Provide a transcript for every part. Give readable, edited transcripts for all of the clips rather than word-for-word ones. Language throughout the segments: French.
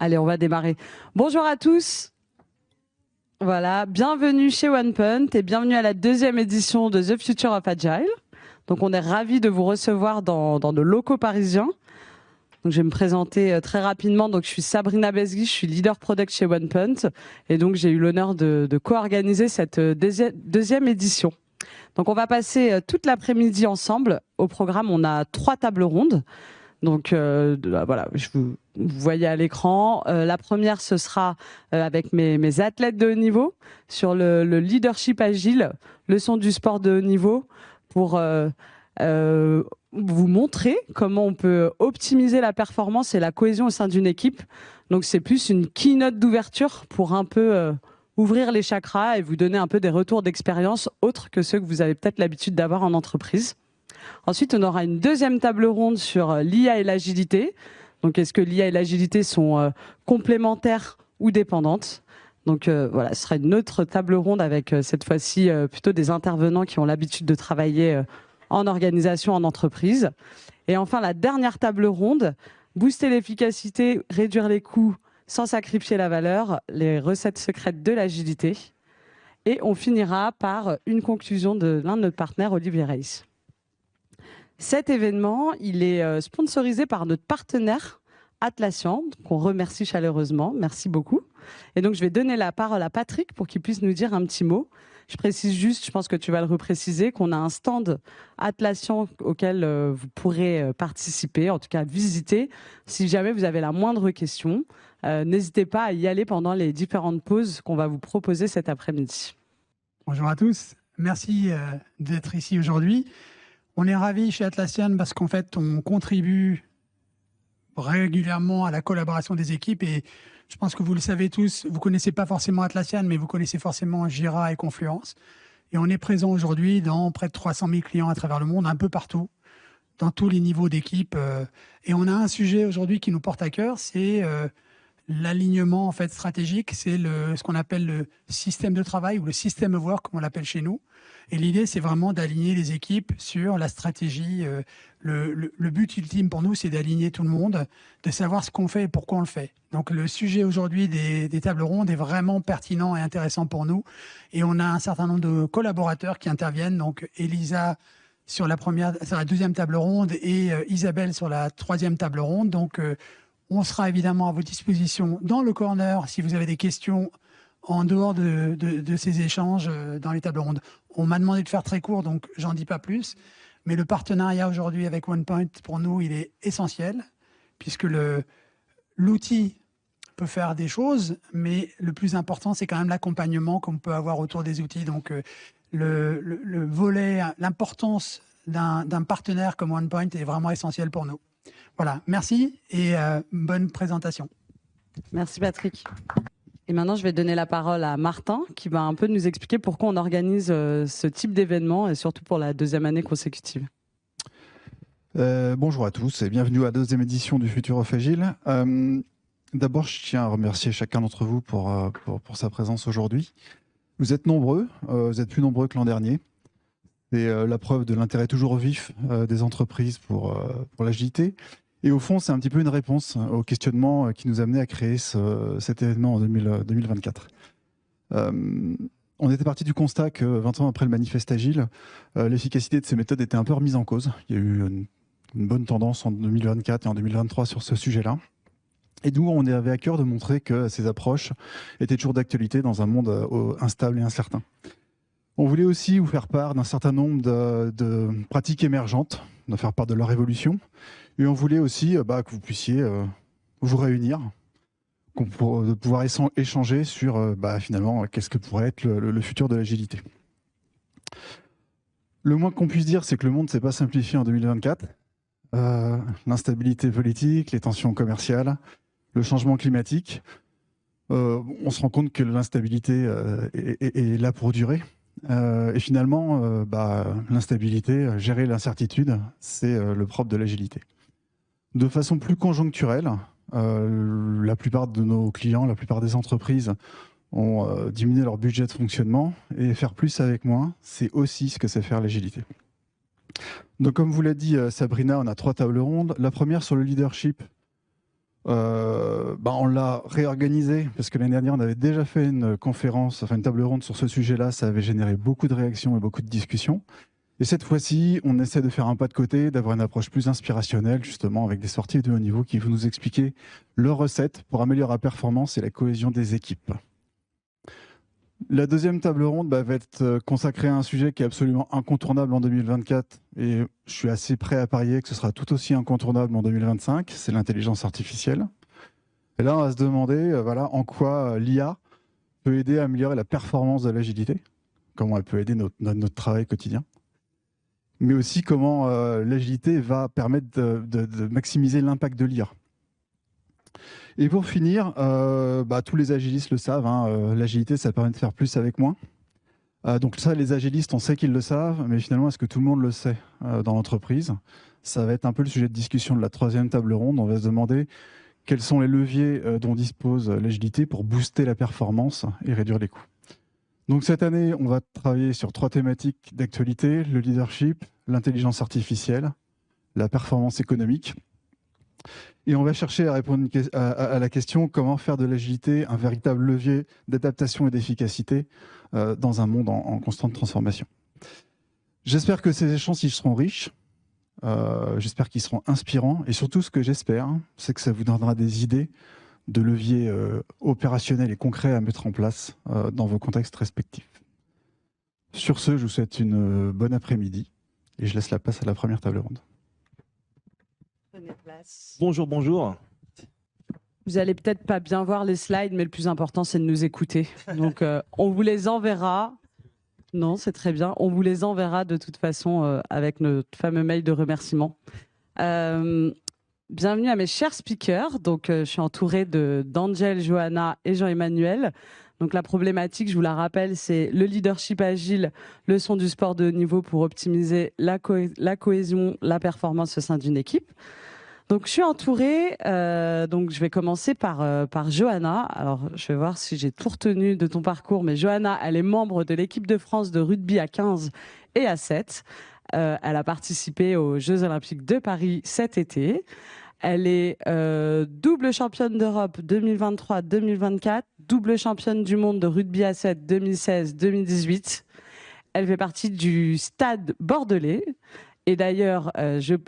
Allez, on va démarrer. Bonjour à tous. Voilà, bienvenue chez OnePunt et bienvenue à la deuxième édition de The Future of Agile. Donc, on est ravis de vous recevoir dans nos locaux parisiens. Donc, je vais me présenter très rapidement. Donc, je suis Sabrina Besgui, je suis leader product chez OnePunt et donc j'ai eu l'honneur de co-organiser cette deuxième édition. Donc, on va passer toute l'après-midi ensemble. Au programme, on a 3 tables rondes. Donc voilà, vous voyez à l'écran. La première, ce sera avec mes athlètes de haut niveau sur le leadership agile, leçon du sport de haut niveau, pour vous montrer comment on peut optimiser la performance et la cohésion au sein d'une équipe. Donc c'est plus une keynote d'ouverture pour un peu ouvrir les chakras et vous donner un peu des retours d'expérience autres que ceux que vous avez peut-être l'habitude d'avoir en entreprise. Ensuite, on aura une deuxième table ronde sur l'IA et l'agilité. Donc, est-ce que l'IA et l'agilité sont complémentaires ou dépendantes? Donc, voilà, ce sera une autre table ronde avec cette fois-ci plutôt des intervenants qui ont l'habitude de travailler en organisation, en entreprise. Et enfin, la dernière table ronde, booster l'efficacité, réduire les coûts sans sacrifier la valeur, les recettes secrètes de l'agilité. Et on finira par une conclusion de l'un de nos partenaires, Olivier Reiss. Cet événement, il est sponsorisé par notre partenaire Atlassian, qu'on remercie chaleureusement. Merci beaucoup. Et donc, je vais donner la parole à Patrick pour qu'il puisse nous dire un petit mot. Je précise juste, je pense que tu vas le repréciser, qu'on a un stand Atlassian auquel vous pourrez participer, en tout cas visiter. Si jamais vous avez la moindre question, n'hésitez pas à y aller pendant les différentes pauses qu'on va vous proposer cet après-midi. Bonjour à tous. Merci d'être ici aujourd'hui. On est ravis chez Atlassian parce qu'en fait, on contribue régulièrement à la collaboration des équipes et je pense que vous le savez tous, vous ne connaissez pas forcément Atlassian, mais vous connaissez forcément Jira et Confluence. Et on est présent aujourd'hui dans près de 300 000 clients à travers le monde, un peu partout, dans tous les niveaux d'équipe. Et on a un sujet aujourd'hui qui nous porte à cœur, c'est l'alignement en fait, stratégique, c'est ce qu'on appelle le système de travail ou le system of work, comme on l'appelle chez nous. Et l'idée, c'est vraiment d'aligner les équipes sur la stratégie. Le but ultime pour nous, c'est d'aligner tout le monde, de savoir ce qu'on fait et pourquoi on le fait. Donc, le sujet aujourd'hui des tables rondes est vraiment pertinent et intéressant pour nous. Et on a un certain nombre de collaborateurs qui interviennent. Donc, Elisa sur la deuxième table ronde et Isabelle sur la troisième table ronde. Donc, on sera évidemment à votre disposition dans le corner si vous avez des questions en dehors de ces échanges dans les tables rondes. On m'a demandé de faire très court, donc j'en dis pas plus. Mais le partenariat aujourd'hui avec OnePunt, pour nous, il est essentiel, puisque l'outil peut faire des choses, mais le plus important, c'est quand même l'accompagnement qu'on peut avoir autour des outils. Donc, le volet, l'importance d'un partenaire comme OnePunt est vraiment essentiel pour nous. Voilà, merci et bonne présentation. Merci Patrick. Et maintenant, je vais donner la parole à Martin, qui va un peu nous expliquer pourquoi on organise ce type d'événement, et surtout pour la deuxième année consécutive. Bonjour à tous et bienvenue à la deuxième édition du Future of Agile. D'abord, je tiens à remercier chacun d'entre vous pour sa présence aujourd'hui. Vous êtes nombreux, vous êtes plus nombreux que l'an dernier. C'est la preuve de l'intérêt toujours vif des entreprises pour l'agilité. Et au fond, c'est un petit peu une réponse au questionnement qui nous a amené à créer cet événement en 2024. On était parti du constat que 20 ans après le manifeste Agile, l'efficacité de ces méthodes était un peu remise en cause. Il y a eu une bonne tendance en 2024 et en 2023 sur ce sujet-là. Et nous, on avait à cœur de montrer que ces approches étaient toujours d'actualité dans un monde instable et incertain. On voulait aussi vous faire part d'un certain nombre de pratiques émergentes, de faire part de leur évolution. Et on voulait aussi que vous puissiez vous réunir, de pouvoir échanger sur finalement qu'est-ce que pourrait être le futur de l'agilité. Le moins qu'on puisse dire, c'est que le monde ne s'est pas simplifié en 2024. L'instabilité politique, les tensions commerciales, le changement climatique, on se rend compte que l'instabilité est là pour durer. Et finalement, l'instabilité, gérer l'incertitude, c'est le propre de l'agilité. De façon plus conjoncturelle, la plupart de nos clients, la plupart des entreprises ont diminué leur budget de fonctionnement et faire plus avec moins, c'est aussi ce que c'est faire l'agilité. Donc comme vous l'a dit Sabrina, on a 3 tables rondes. La première sur le leadership, On l'a réorganisé parce que l'année dernière, on avait déjà fait une conférence, enfin une table ronde sur ce sujet-là. Ça avait généré beaucoup de réactions et beaucoup de discussions. Et cette fois-ci, on essaie de faire un pas de côté, d'avoir une approche plus inspirationnelle, justement, avec des sportifs de haut niveau qui vont nous expliquer leurs recettes pour améliorer la performance et la cohésion des équipes. La deuxième table ronde va être consacrée à un sujet qui est absolument incontournable en 2024 et je suis assez prêt à parier que ce sera tout aussi incontournable en 2025, c'est l'intelligence artificielle. Et là, on va se demander en quoi l'IA peut aider à améliorer la performance de l'agilité, comment elle peut aider notre travail quotidien, mais aussi comment l'agilité va permettre de maximiser l'impact de l'IA. Et pour finir, tous les agilistes le savent, l'agilité, ça permet de faire plus avec moins. Donc ça, les agilistes, on sait qu'ils le savent, mais finalement, est-ce que tout le monde le sait dans l'entreprise? Ça va être un peu le sujet de discussion de la troisième table ronde. On va se demander quels sont les leviers dont dispose l'agilité pour booster la performance et réduire les coûts. Donc cette année, on va travailler sur 3 thématiques d'actualité: le leadership, l'intelligence artificielle, la performance économique. Et on va chercher à répondre à la question comment faire de l'agilité un véritable levier d'adaptation et d'efficacité dans un monde en constante transformation. J'espère que ces échanges seront riches, j'espère qu'ils seront inspirants, et surtout ce que j'espère, c'est que ça vous donnera des idées de leviers opérationnels et concrets à mettre en place dans vos contextes respectifs. Sur ce, je vous souhaite une bonne après-midi et je laisse la place à la première table ronde. Bonjour, bonjour. Vous allez peut-être pas bien voir les slides, mais le plus important, c'est de nous écouter. Donc, on vous les enverra. Non, c'est très bien. On vous les enverra de toute façon avec notre fameux mail de remerciement. Bienvenue à mes chers speakers. Donc, je suis entourée d'Angel, Johanna et Jean-Emmanuel. Donc, la problématique, je vous la rappelle, c'est le leadership agile, leçon du sport de haut niveau pour optimiser la cohésion, la performance au sein d'une équipe. Donc, je suis entourée. Donc, je vais commencer par Johanna. Alors, je vais voir si j'ai tout retenu de ton parcours. Mais Johanna, elle est membre de l'équipe de France de rugby à 15 et à 7. Elle a participé aux Jeux Olympiques de Paris cet été. Elle est double championne d'Europe 2023-2024, double championne du monde de rugby à 7 2016-2018. Elle fait partie du Stade Bordelais. Et d'ailleurs,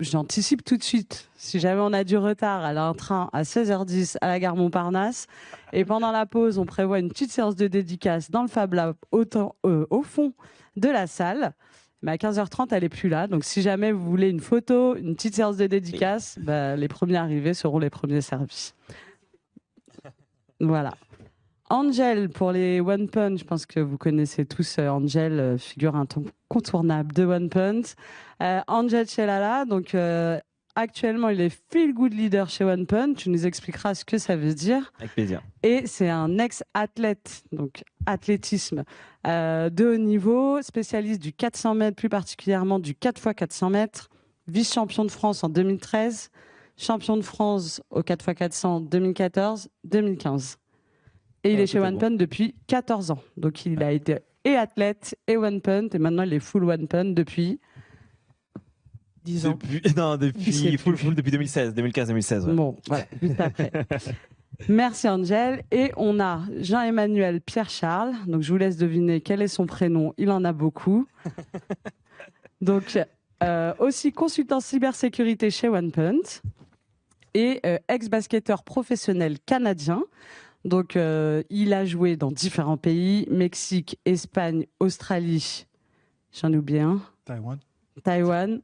j'anticipe tout de suite, si jamais on a du retard, elle a un train à 16h10 à la gare Montparnasse. Et pendant la pause, on prévoit une petite séance de dédicace dans le Fab Lab au fond de la salle. Mais à 15h30, elle n'est plus là. Donc, si jamais vous voulez une photo, une petite séance de dédicace, les premiers arrivés seront les premiers servis. Voilà. Angel, pour les One Punch, je pense que vous connaissez tous Angel, figure incontournable de One Punch. Angel Chelala, donc actuellement, il est Feel Good Leader chez One Punch. Tu nous expliqueras ce que ça veut dire. Avec plaisir. Et c'est un ex-athlète, donc athlétisme de haut niveau, spécialiste du 400 mètres, plus particulièrement du 4x400 mètres, vice-champion de France en 2013, champion de France au 4x400 2014, 2015. Et il est chez One Punch depuis 14 ans. Donc il a été et athlète et One Punch, et maintenant il est full One Punch depuis 10 ans. Depuis full depuis 2016, 2015-2016. Ouais. Bon, voilà, juste après. Merci Angel. Et on a Jean-Emmanuel Pierre-Charles. Donc je vous laisse deviner quel est son prénom. Il en a beaucoup. Donc aussi consultant cybersécurité chez One Punch et ex-basketteur professionnel canadien. Donc il a joué dans différents pays, Mexique, Espagne, Australie. J'en ai oublié un. Taïwan.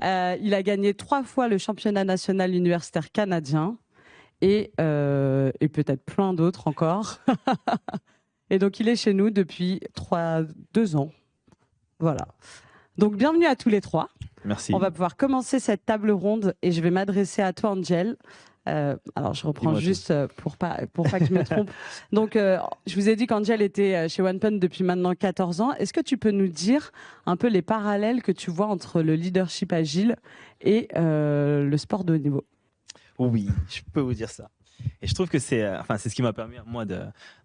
Il a gagné 3 fois le championnat national universitaire canadien. Et peut-être plein d'autres encore. Et donc, il est chez nous depuis 2 ans. Voilà. Donc, bienvenue à tous les 3. Merci. On va pouvoir commencer cette table ronde et je vais m'adresser à toi, Angel. Alors, je reprends juste pour pas que je me trompe. Donc, je vous ai dit qu'Angel était chez One Punch depuis maintenant 14 ans. Est-ce que tu peux nous dire un peu les parallèles que tu vois entre le leadership agile et le sport de haut niveau ? Oui, je peux vous dire ça. Et je trouve que c'est ce qui m'a permis, moi,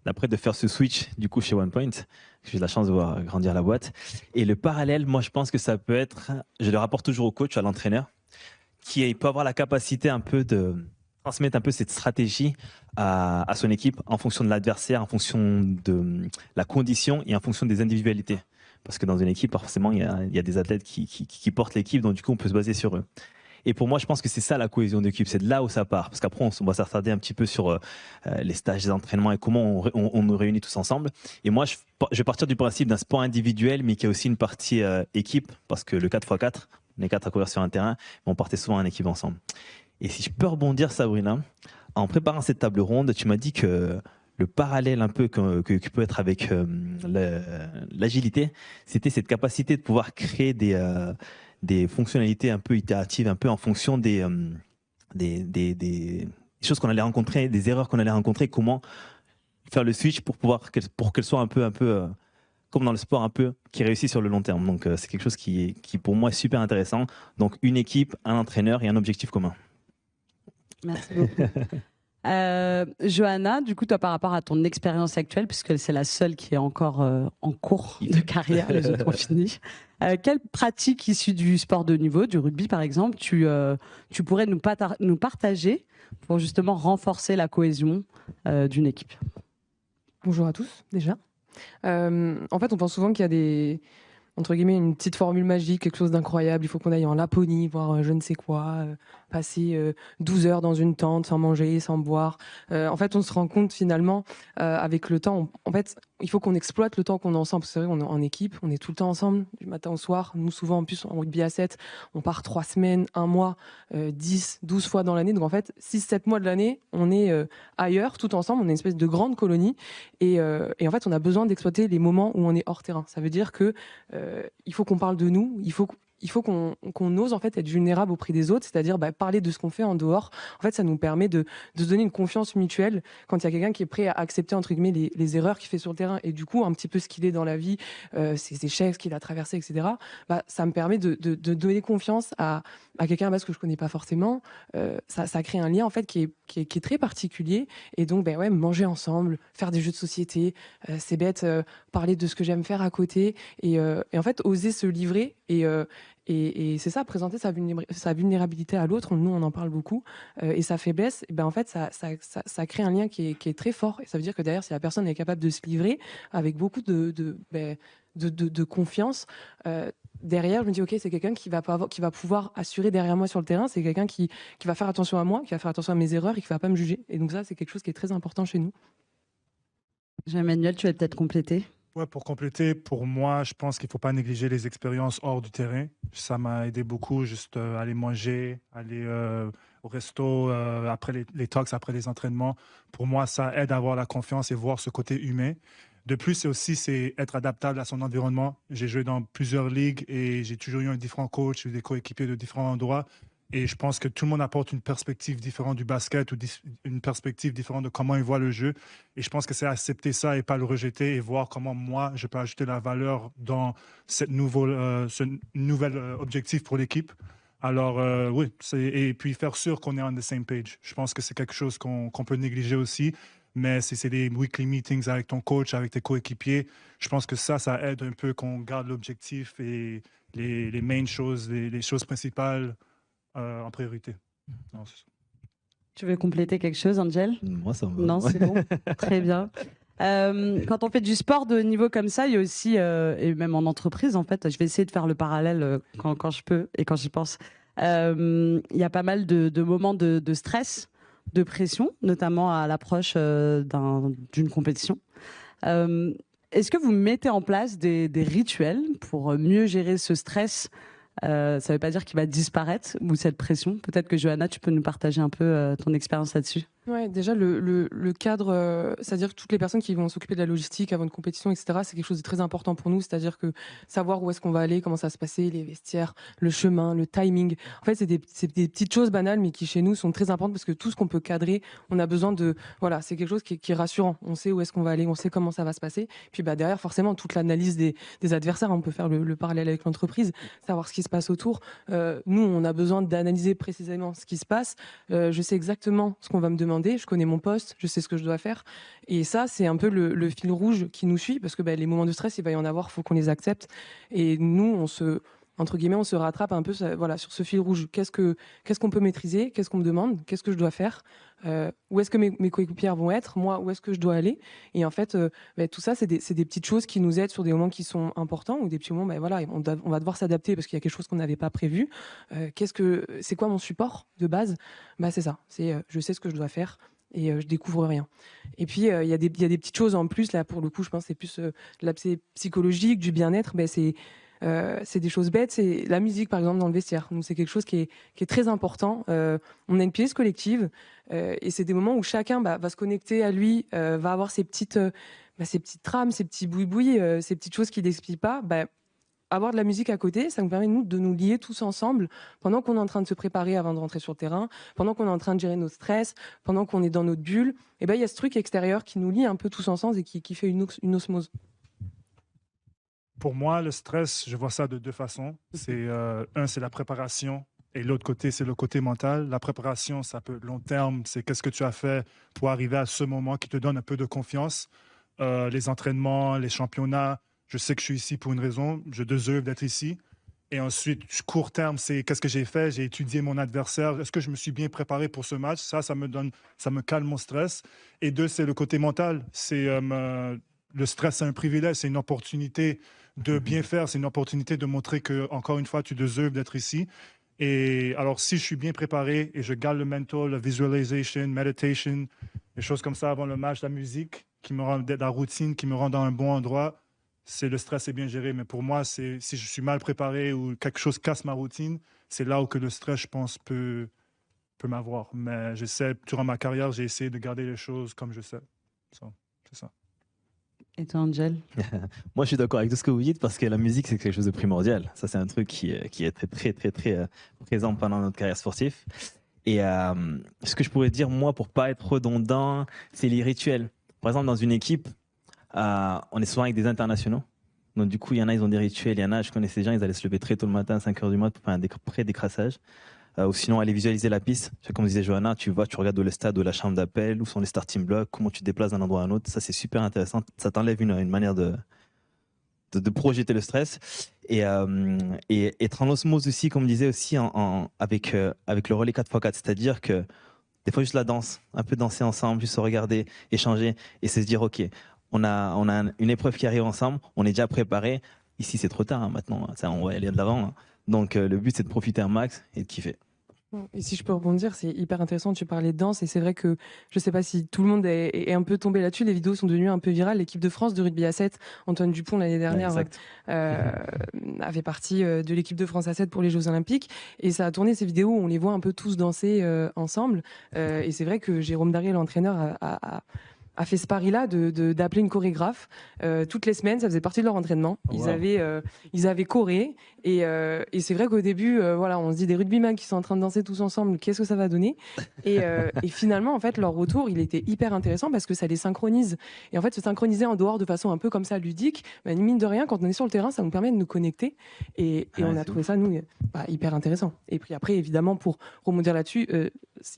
d'après de faire ce switch, du coup, chez OnePoint. J'ai eu la chance de voir grandir la boîte. Et le parallèle, moi, je pense que ça peut être, je le rapporte toujours au coach, à l'entraîneur, qui peut avoir la capacité un peu de transmettre un peu cette stratégie à son équipe en fonction de l'adversaire, en fonction de la condition et en fonction des individualités. Parce que dans une équipe, forcément, il y a des athlètes qui portent l'équipe, donc du coup, on peut se baser sur eux. Et pour moi, je pense que c'est ça la cohésion d'équipe, c'est de là où ça part. Parce qu'après, on va s'attarder un petit peu sur les stages d'entraînement et comment on nous réunit tous ensemble. Et moi, je vais partir du principe d'un sport individuel, mais qui a aussi une partie équipe, parce que le 4x4, on est 4 à courir sur un terrain, mais on partait souvent en équipe ensemble. Et si je peux rebondir, Sabrina, en préparant cette table ronde, tu m'as dit que le parallèle un peu que peut être avec l'agilité, c'était cette capacité de pouvoir créer des fonctionnalités un peu itératives, un peu en fonction des choses qu'on allait rencontrer, des erreurs qu'on allait rencontrer, comment faire le switch pour qu'elles soient un peu comme dans le sport, un peu qui réussit sur le long terme. Donc c'est quelque chose qui pour moi est super intéressant. Donc une équipe, un entraîneur et un objectif commun. Merci beaucoup. Johanna, du coup, toi, par rapport à ton expérience actuelle, puisque c'est la seule qui est encore en cours de carrière, les autres ont fini, quelle pratique issue du sport de niveau, du rugby par exemple, tu pourrais nous partager pour justement renforcer la cohésion d'une équipe? Bonjour à tous, déjà. En fait, on pense souvent qu'il y a entre guillemets, une petite formule magique, quelque chose d'incroyable. Il faut qu'on aille en Laponie, voir je ne sais quoi, passer 12 heures dans une tente sans manger, sans boire. En fait, on se rend compte finalement, avec le temps, en fait, il faut qu'on exploite le temps qu'on est ensemble. C'est vrai, on est en équipe, on est tout le temps ensemble, du matin au soir. Nous, souvent, en plus, en rugby à 7, on part 3 semaines, 1 mois, 10, 12 fois dans l'année. Donc, en fait, 6, 7 mois de l'année, on est ailleurs, tout ensemble. On est une espèce de grande colonie. Et en fait, on a besoin d'exploiter les moments où on est hors terrain. Ça veut dire que il faut qu'on parle de nous, il faut qu'on ose en fait être vulnérable auprès des autres, c'est-à-dire parler de ce qu'on fait en dehors. En fait, ça nous permet de se donner une confiance mutuelle quand il y a quelqu'un qui est prêt à accepter entre guillemets les erreurs qu'il fait sur le terrain et du coup un petit peu ce qu'il est dans la vie, ses échecs, ce qu'il a traversé, etc. Ça me permet de donner confiance à quelqu'un que je connais pas forcément. Ça crée un lien en fait qui est très particulier et donc manger ensemble, faire des jeux de société, c'est bête, parler de ce que j'aime faire à côté et en fait oser se livrer et c'est ça, présenter sa vulnérabilité à l'autre. Nous, on en parle beaucoup. Et sa faiblesse, en fait, ça crée un lien qui est très fort. Et ça veut dire que derrière, si la personne est capable de se livrer avec beaucoup de confiance, derrière, je me dis, OK, c'est quelqu'un qui va pouvoir assurer derrière moi sur le terrain. C'est quelqu'un qui va faire attention à moi, qui va faire attention à mes erreurs et qui va pas me juger. Et donc ça, c'est quelque chose qui est très important chez nous. Jean-Emmanuel, tu vas peut-être compléter. Ouais, pour compléter, pour moi, je pense qu'il ne faut pas négliger les expériences hors du terrain. Ça m'a aidé beaucoup, juste aller manger, aller au resto, après les talks, après les entraînements. Pour moi, ça aide à avoir la confiance et voir ce côté humain. De plus, c'est être adaptable à son environnement. J'ai joué dans plusieurs ligues et j'ai toujours eu un différent coach, des coéquipiers de différents endroits. Et je pense que tout le monde apporte une perspective différente du basket ou une perspective différente de comment il voit le jeu. Et je pense que c'est accepter ça et pas le rejeter et voir comment moi, je peux ajouter la valeur dans ce nouvel objectif pour l'équipe. Alors, oui, et puis faire sûr qu'on est on the same page. Je pense que c'est quelque chose qu'on peut négliger aussi. Mais si c'est des weekly meetings avec ton coach, avec tes coéquipiers, je pense que ça aide un peu qu'on garde l'objectif et les main choses, les choses principales en priorité. Non, tu veux compléter quelque chose, Angel? Moi, ça me va. Non, c'est bon. Très bien. Quand on fait du sport de niveau comme ça, il y a aussi, et même en entreprise, en fait, je vais essayer de faire le parallèle quand je peux et quand j'y pense. Il y a pas mal de moments de stress, de pression, notamment à l'approche d'une compétition. Est-ce que vous mettez en place des rituels pour mieux gérer ce stress? Ça ne veut pas dire qu'il va disparaître, ou cette pression. Peut-être que Johanna, tu peux nous partager un peu ton expérience là-dessus. Ouais, déjà le cadre, c'est-à-dire que toutes les personnes qui vont s'occuper de la logistique avant une compétition, etc., c'est quelque chose de très important pour nous. C'est-à-dire que savoir où est-ce qu'on va aller, comment ça va se passer, les vestiaires, le chemin, le timing. En fait, c'est des petites choses banales, mais qui chez nous sont très importantes parce que tout ce qu'on peut cadrer, on a besoin de. Voilà, c'est quelque chose qui est rassurant. On sait où est-ce qu'on va aller, on sait comment ça va se passer. Puis derrière, forcément, toute l'analyse des adversaires, on peut faire le parallèle avec l'entreprise, savoir ce qui se passe autour. Nous, on a besoin d'analyser précisément ce qui se passe. Je sais exactement ce qu'on va me demander. Je connais mon poste, je sais ce que je dois faire. Et ça, c'est un peu le fil rouge qui nous suit parce que les moments de stress, il va y en avoir, il faut qu'on les accepte. Et nous, entre guillemets, on se rattrape un peu voilà, sur ce fil rouge. Qu'est-ce qu'on peut maîtriser? Qu'est-ce qu'on me demande? Qu'est-ce que je dois faire? Où est-ce que mes coéquipières vont être? Moi, où est-ce que je dois aller? Et en fait, tout ça, c'est des petites choses qui nous aident sur des moments qui sont importants ou des petits moments, voilà, on va devoir s'adapter parce qu'il y a quelque chose qu'on n'avait pas prévu. C'est quoi mon support de base? C'est ça. Je sais ce que je dois faire. Et je découvre rien. Et puis, il y a des petites choses en plus, là, pour le coup, je pense que c'est plus de l'aspect psychologique, du bien-être. C'est des choses bêtes. C'est la musique, par exemple, dans le vestiaire. Donc, c'est quelque chose qui est très important. On a une pièce collective et c'est des moments où chacun va se connecter à lui, va avoir ses petites trames, ses petits boui-boui, ces petites choses qu'il n'explique pas. Avoir de la musique à côté, ça nous permet de nous lier tous ensemble pendant qu'on est en train de se préparer avant de rentrer sur le terrain, pendant qu'on est en train de gérer notre stress, pendant qu'on est dans notre bulle. Et il y a ce truc extérieur qui nous lie un peu tous ensemble et qui fait une osmose. Pour moi, le stress, je vois ça de deux façons. C'est c'est la préparation et l'autre côté, c'est le côté mental. La préparation, ça peut être long terme. C'est qu'est-ce que tu as fait pour arriver à ce moment qui te donne un peu de confiance. Les entraînements, les championnats. Je sais que je suis ici pour une raison. Je déserve d'être ici. Et ensuite, court terme, c'est qu'est-ce que j'ai fait? J'ai étudié mon adversaire. Est-ce que je me suis bien préparé pour ce match? Ça me calme mon stress. Et deux, c'est le côté mental. Le stress, c'est un privilège, c'est une opportunité de bien faire, c'est une opportunité de montrer que, encore une fois, tu déserves d'être ici. Et alors, si je suis bien préparé et je garde le mental, la visualization, meditation, des choses comme ça avant le match, la musique, qui me rend la routine, qui me rend dans un bon endroit, le stress est bien géré. Mais pour moi, si je suis mal préparé ou quelque chose casse ma routine, c'est là où que le stress, je pense, peut m'avoir. Mais durant ma carrière, j'ai essayé de garder les choses comme je sais. C'est ça. Et toi, Angel? Moi, je suis d'accord avec tout ce que vous dites parce que la musique, c'est quelque chose de primordial. Ça, c'est un truc qui est très, très, très présent pendant notre carrière sportive. Et ce que je pourrais dire, moi, pour pas être redondant, c'est les rituels. Par exemple, dans une équipe, on est souvent avec des internationaux. Donc, du coup, il y en a, ils ont des rituels. Il y en a, je connais ces gens, ils allaient se lever très tôt le matin, à 5 h du matin, pour faire un pré-décrassage. Ou sinon, aller visualiser la piste. Comme disait Johanna, tu regardes le stade ou la chambre d'appel, où sont les starting blocks, comment tu te déplaces d'un endroit à un autre. Ça, c'est super intéressant. Ça t'enlève une manière de projeter le stress. Et être en osmose aussi, comme on disait aussi, avec le relais 4x4. C'est-à-dire que des fois, juste la danse, un peu danser ensemble, juste se regarder, échanger et se dire, OK, on a une épreuve qui arrive ensemble, on est déjà préparé. Ici, c'est trop tard maintenant. On va aller de l'avant. Donc, le but, c'est de profiter un max et de kiffer. Et si je peux rebondir, c'est hyper intéressant. Tu parlais de danse et c'est vrai que je ne sais pas si tout le monde est un peu tombé là-dessus. Les vidéos sont devenues un peu virales. L'équipe de France de rugby à 7, Antoine Dupont l'année dernière, a fait partie de l'équipe de France à 7 pour les Jeux Olympiques. Et ça a tourné ces vidéos où on les voit un peu tous danser ensemble. Et c'est vrai que Jérôme Darrier, l'entraîneur, a fait ce pari-là d'appeler une chorégraphe toutes les semaines. Ça faisait partie de leur entraînement. Ils avaient choré. Et c'est vrai qu'au début, on se dit des rugbyman qui sont en train de danser tous ensemble, qu'est-ce que ça va donner? Et finalement, en fait, leur retour, il était hyper intéressant parce que ça les synchronise. Et en fait, se synchroniser en dehors de façon un peu comme ça, ludique, mine de rien, quand on est sur le terrain, ça nous permet de nous connecter. Et on a trouvé ça, nous, hyper intéressant. Et puis après, évidemment, pour rebondir là-dessus,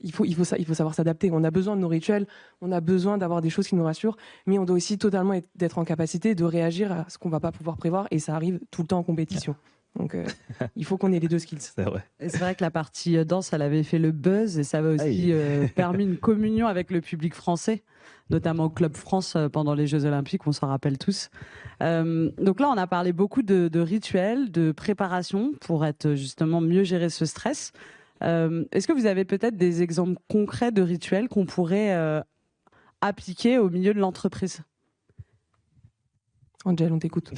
il faut savoir s'adapter. On a besoin de nos rituels, on a besoin d'avoir des choses qui nous rassurent, mais on doit aussi totalement être en capacité de réagir à ce qu'on va pas pouvoir prévoir, et ça arrive tout le temps en compétition. Donc il faut qu'on ait les deux skills. C'est vrai. Et c'est vrai que la partie danse, elle avait fait le buzz et ça avait aussi permis une communion avec le public français, notamment au Club France pendant les Jeux Olympiques, on s'en rappelle tous. Donc là, on a parlé beaucoup de rituels, de préparation pour être justement mieux gérer ce stress. Est-ce que vous avez peut-être des exemples concrets de rituels qu'on pourrait appliquer au milieu de l'entreprise? Angel, on t'écoute.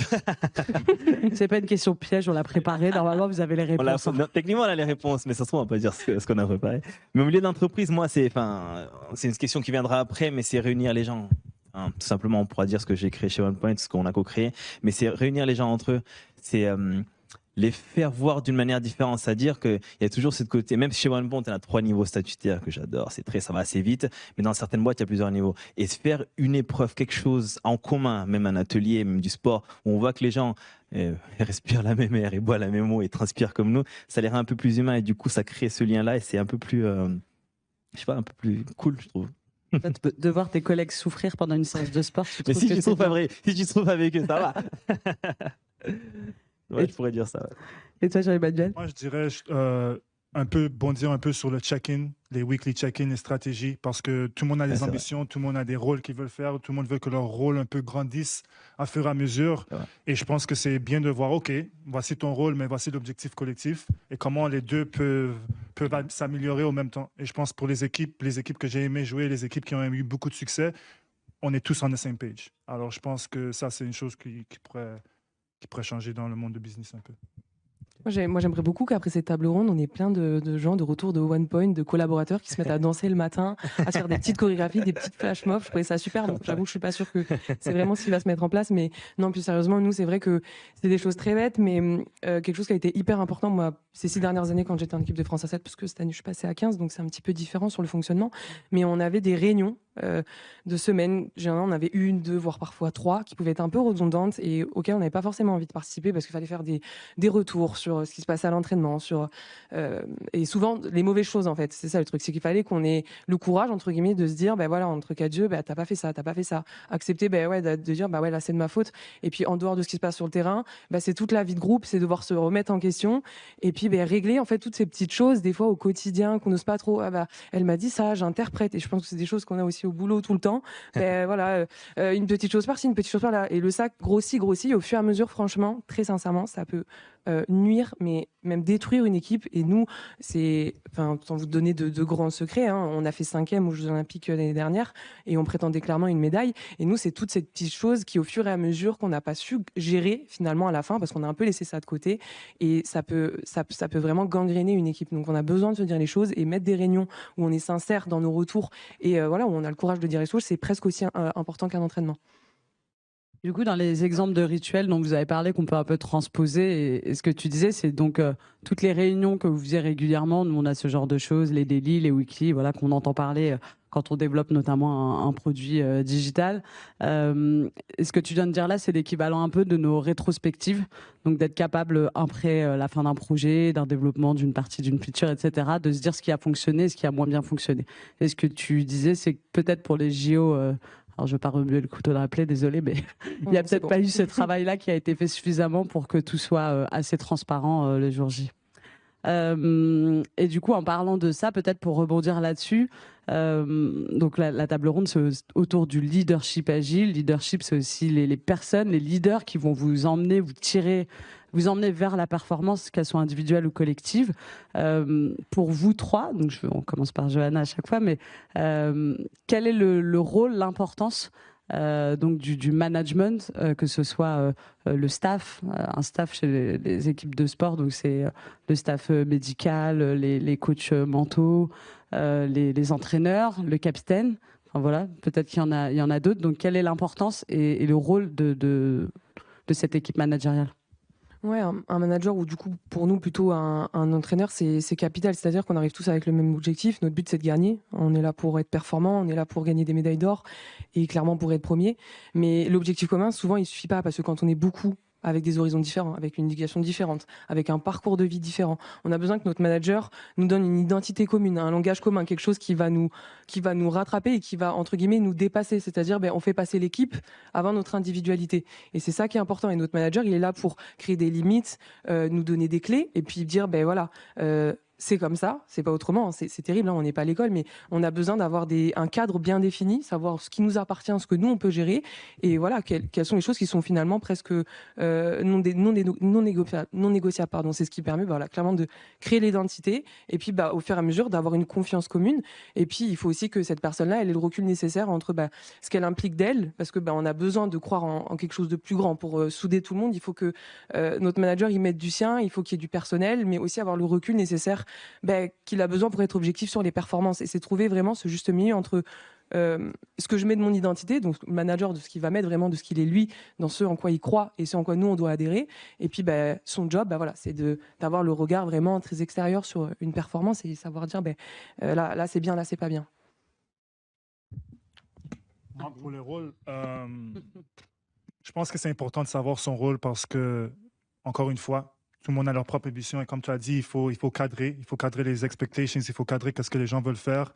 C'est pas une question piège, on l'a préparée. Normalement, vous avez les réponses. Techniquement, on a les réponses, mais ça se trouve, on va pas dire ce qu'on a préparé. Mais au milieu d'entreprise, moi, c'est une question qui viendra après, mais c'est réunir les gens. Tout simplement, on pourra dire ce que j'ai créé chez OnePoint, ce qu'on a co-créé, mais c'est réunir les gens entre eux. C'est les faire voir d'une manière différente. C'est-à-dire qu'il y a toujours ce côté, même chez OnePoint, on a 3 niveaux statutaires que j'adore, ça va assez vite, mais dans certaines boîtes, il y a plusieurs niveaux. Et faire une épreuve, quelque chose en commun, même un atelier, même du sport, où on voit que les gens respirent la même air et boivent la même eau et transpirent comme nous, ça les rend un peu plus humains et du coup, ça crée ce lien-là et c'est un peu plus, un peu plus cool, je trouve. De voir tes collègues souffrir pendant une séance de sport, mais si tu trouves avec eux, ça va. Ouais, je pourrais dire ça. Ouais. Et toi, Jean-Emmanuel? Moi, je dirais un peu bondir un peu sur le check-in, les weekly check-in, les stratégies, parce que tout le monde a des Ouais, c'est vrai. ambitions, tout le monde a des rôles qu'ils veulent faire, tout le monde veut que leur rôle un peu grandisse à fur et à mesure. C'est vrai. Et je pense que c'est bien de voir, OK, voici ton rôle, mais voici l'objectif collectif et comment les deux peuvent s'améliorer au même temps. Et je pense pour les équipes que j'ai aimé jouer, les équipes qui ont eu beaucoup de succès, on est tous on the same page. Alors, je pense que ça, c'est une chose qui pourrait changer dans le monde du business un peu. Moi, j'aimerais beaucoup qu'après cette table ronde, on ait plein de gens de retour de One Point, de collaborateurs qui se mettent à danser le matin, à se faire des petites chorégraphies, des petites flash mobs. Je trouvais ça super. Bon, j'avoue que je suis pas sûre que c'est vraiment ce qui va se mettre en place. Mais non, plus sérieusement, nous, c'est vrai que c'est des choses très bêtes, mais quelque chose qui a été hyper important, moi, ces 6 dernières années quand j'étais en équipe de France A7, parce que cette année, je suis passée à 15, donc c'est un petit peu différent sur le fonctionnement. Mais on avait des réunions de semaines. Généralement, on avait 1, 2, voire parfois 3, qui pouvaient être un peu redondantes et auxquelles on n'avait pas forcément envie de participer parce qu'il fallait faire des retours sur ce qui se passait à l'entraînement, et souvent les mauvaises choses en fait. C'est ça le truc, c'est qu'il fallait qu'on ait le courage entre guillemets de se dire, ben voilà, entre quatre yeux, ben t'as pas fait ça, accepter, ben ouais, de dire, bah ouais, là c'est de ma faute. Et puis en dehors de ce qui se passe sur le terrain, ben c'est toute la vie de groupe, c'est devoir se remettre en question et puis ben régler en fait toutes ces petites choses des fois au quotidien qu'on n'ose pas trop. Ah bah elle m'a dit ça, j'interprète, et je pense que c'est des choses qu'on a aussi au boulot tout le temps. Ben voilà, une petite chose par-ci, une petite chose par-là, et le sac grossit au fur et à mesure. Franchement, très sincèrement, ça peut nuire, mais même détruire une équipe. Et nous, sans vous donner de grands secrets, hein, on a fait 5e aux Jeux Olympiques l'année dernière et on prétendait clairement une médaille. Et nous, c'est toutes ces petites choses qui, au fur et à mesure, qu'on n'a pas su gérer finalement à la fin, parce qu'on a un peu laissé ça de côté. Et ça peut vraiment gangréner une équipe. Donc, on a besoin de se dire les choses et mettre des réunions où on est sincère dans nos retours et voilà, où on a le courage de dire les choses. C'est presque aussi important qu'un entraînement. Du coup, dans les exemples de rituels dont vous avez parlé, qu'on peut un peu transposer, et ce que tu disais, c'est donc toutes les réunions que vous faisiez régulièrement. Nous, on a ce genre de choses, les daily, les weekly, voilà, qu'on entend parler quand on développe notamment un produit digital. Et ce que tu viens de dire là, c'est l'équivalent un peu de nos rétrospectives. Donc, d'être capable, après la fin d'un projet, d'un développement d'une partie d'une feature, etc., de se dire ce qui a fonctionné et ce qui a moins bien fonctionné. Et ce que tu disais, c'est que peut-être pour les JO... alors, je ne veux pas remuer le couteau dans la plaie, désolé, mais il n'y a peut-être pas eu ce travail-là qui a été fait suffisamment pour que tout soit assez transparent le jour J. Et du coup, en parlant de ça, peut-être pour rebondir là-dessus, donc la table ronde, c'est autour du leadership agile. Leadership, c'est aussi les personnes, les leaders qui vont vous emmener, vous emmener vers la performance, qu'elle soit individuelle ou collective. Pour vous trois, donc on commence par Johanna à chaque fois, mais quel est le rôle, l'importance donc du management, que ce soit le staff, un staff chez les équipes de sport, donc c'est le staff médical, les coachs mentaux, les entraîneurs, le capitaine. Enfin, voilà, peut-être qu'il y en a d'autres. Donc quelle est l'importance et le rôle de cette équipe managériale? Ouais, un manager, ou du coup pour nous plutôt un entraîneur, c'est capital. C'est-à-dire qu'on arrive tous avec le même objectif. Notre but, c'est de gagner. On est là pour être performant, on est là pour gagner des médailles d'or et clairement pour être premier. Mais l'objectif commun, souvent, il suffit pas, parce que quand on est beaucoup, avec des horizons différents, avec une éducation différente, avec un parcours de vie différent, on a besoin que notre manager nous donne une identité commune, un langage commun, quelque chose qui va nous rattraper et qui va, entre guillemets, nous dépasser. C'est-à-dire, on fait passer l'équipe avant notre individualité. Et c'est ça qui est important. Et notre manager, il est là pour créer des limites, nous donner des clés, et puis dire, voilà, c'est comme ça, c'est pas autrement. C'est terrible, hein, on n'est pas à l'école, mais on a besoin d'avoir un cadre bien défini, savoir ce qui nous appartient, ce que nous on peut gérer, et voilà, quelles sont les choses qui sont finalement presque non négociables. Pardon. C'est ce qui permet, voilà, clairement de créer l'identité, et puis au fur et à mesure d'avoir une confiance commune. Et puis il faut aussi que cette personne-là, elle ait le recul nécessaire entre ce qu'elle implique d'elle, parce que on a besoin de croire en quelque chose de plus grand pour souder tout le monde. Il faut que notre manager y mette du sien, il faut qu'il y ait du personnel, mais aussi avoir le recul nécessaire qu'il a besoin pour être objectif sur les performances. Et c'est trouver vraiment ce juste milieu entre ce que je mets de mon identité, donc le manager de ce qu'il va mettre vraiment, de ce qu'il est lui, dans ce en quoi il croit et ce en quoi nous on doit adhérer. Et puis son job, voilà, c'est d'avoir le regard vraiment très extérieur sur une performance et savoir dire là c'est bien, là c'est pas bien. Pour le rôle, je pense que c'est important de savoir son rôle, parce que, encore une fois, tout le monde a leur propre ambition, et comme tu as dit, il faut cadrer les expectations, il faut cadrer ce que les gens veulent faire.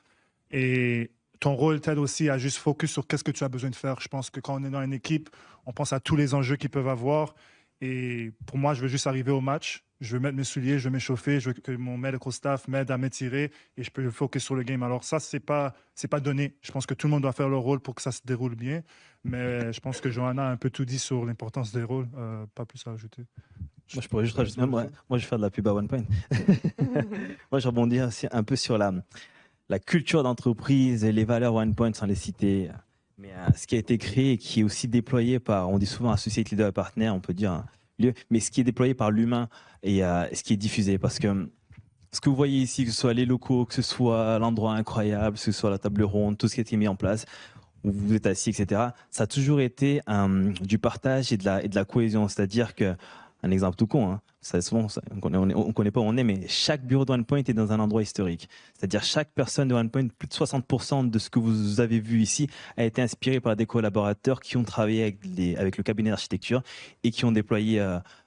Et ton rôle t'aide aussi à juste focus sur qu'est-ce que tu as besoin de faire. Je pense que quand on est dans une équipe, on pense à tous les enjeux qu'ils peuvent avoir, Et pour moi, je veux juste arriver au match. Je veux mettre mes souliers, je veux m'échauffer, je veux que mon medical staff m'aide à m'étirer et je peux focus sur le game. Alors ça, c'est pas donné. Je pense que tout le monde doit faire leur rôle pour que ça se déroule bien. Mais je pense que Johanna a un peu tout dit sur l'importance des rôles. Pas plus à ajouter. Moi, je pourrais juste rajouter, moi, je vais faire de la pub à OnePoint. Moi, je rebondis aussi un peu sur la culture d'entreprise et les valeurs OnePoint sans les citer. Mais ce qui a été créé et qui est aussi déployé par, on dit souvent associate leader partner, on peut dire un lieu, mais ce qui est déployé par l'humain et ce qui est diffusé. Parce que ce que vous voyez ici, que ce soit les locaux, que ce soit l'endroit incroyable, que ce soit la table ronde, tout ce qui a été mis en place, où vous êtes assis, etc., ça a toujours été du partage et de la cohésion. C'est-à-dire que, un exemple tout con, hein, on connaît pas où on est, mais chaque bureau de OnePoint est dans un endroit historique. C'est-à-dire chaque personne de OnePoint, plus de 60% de ce que vous avez vu ici a été inspiré par des collaborateurs qui ont travaillé avec le cabinet d'architecture et qui ont déployé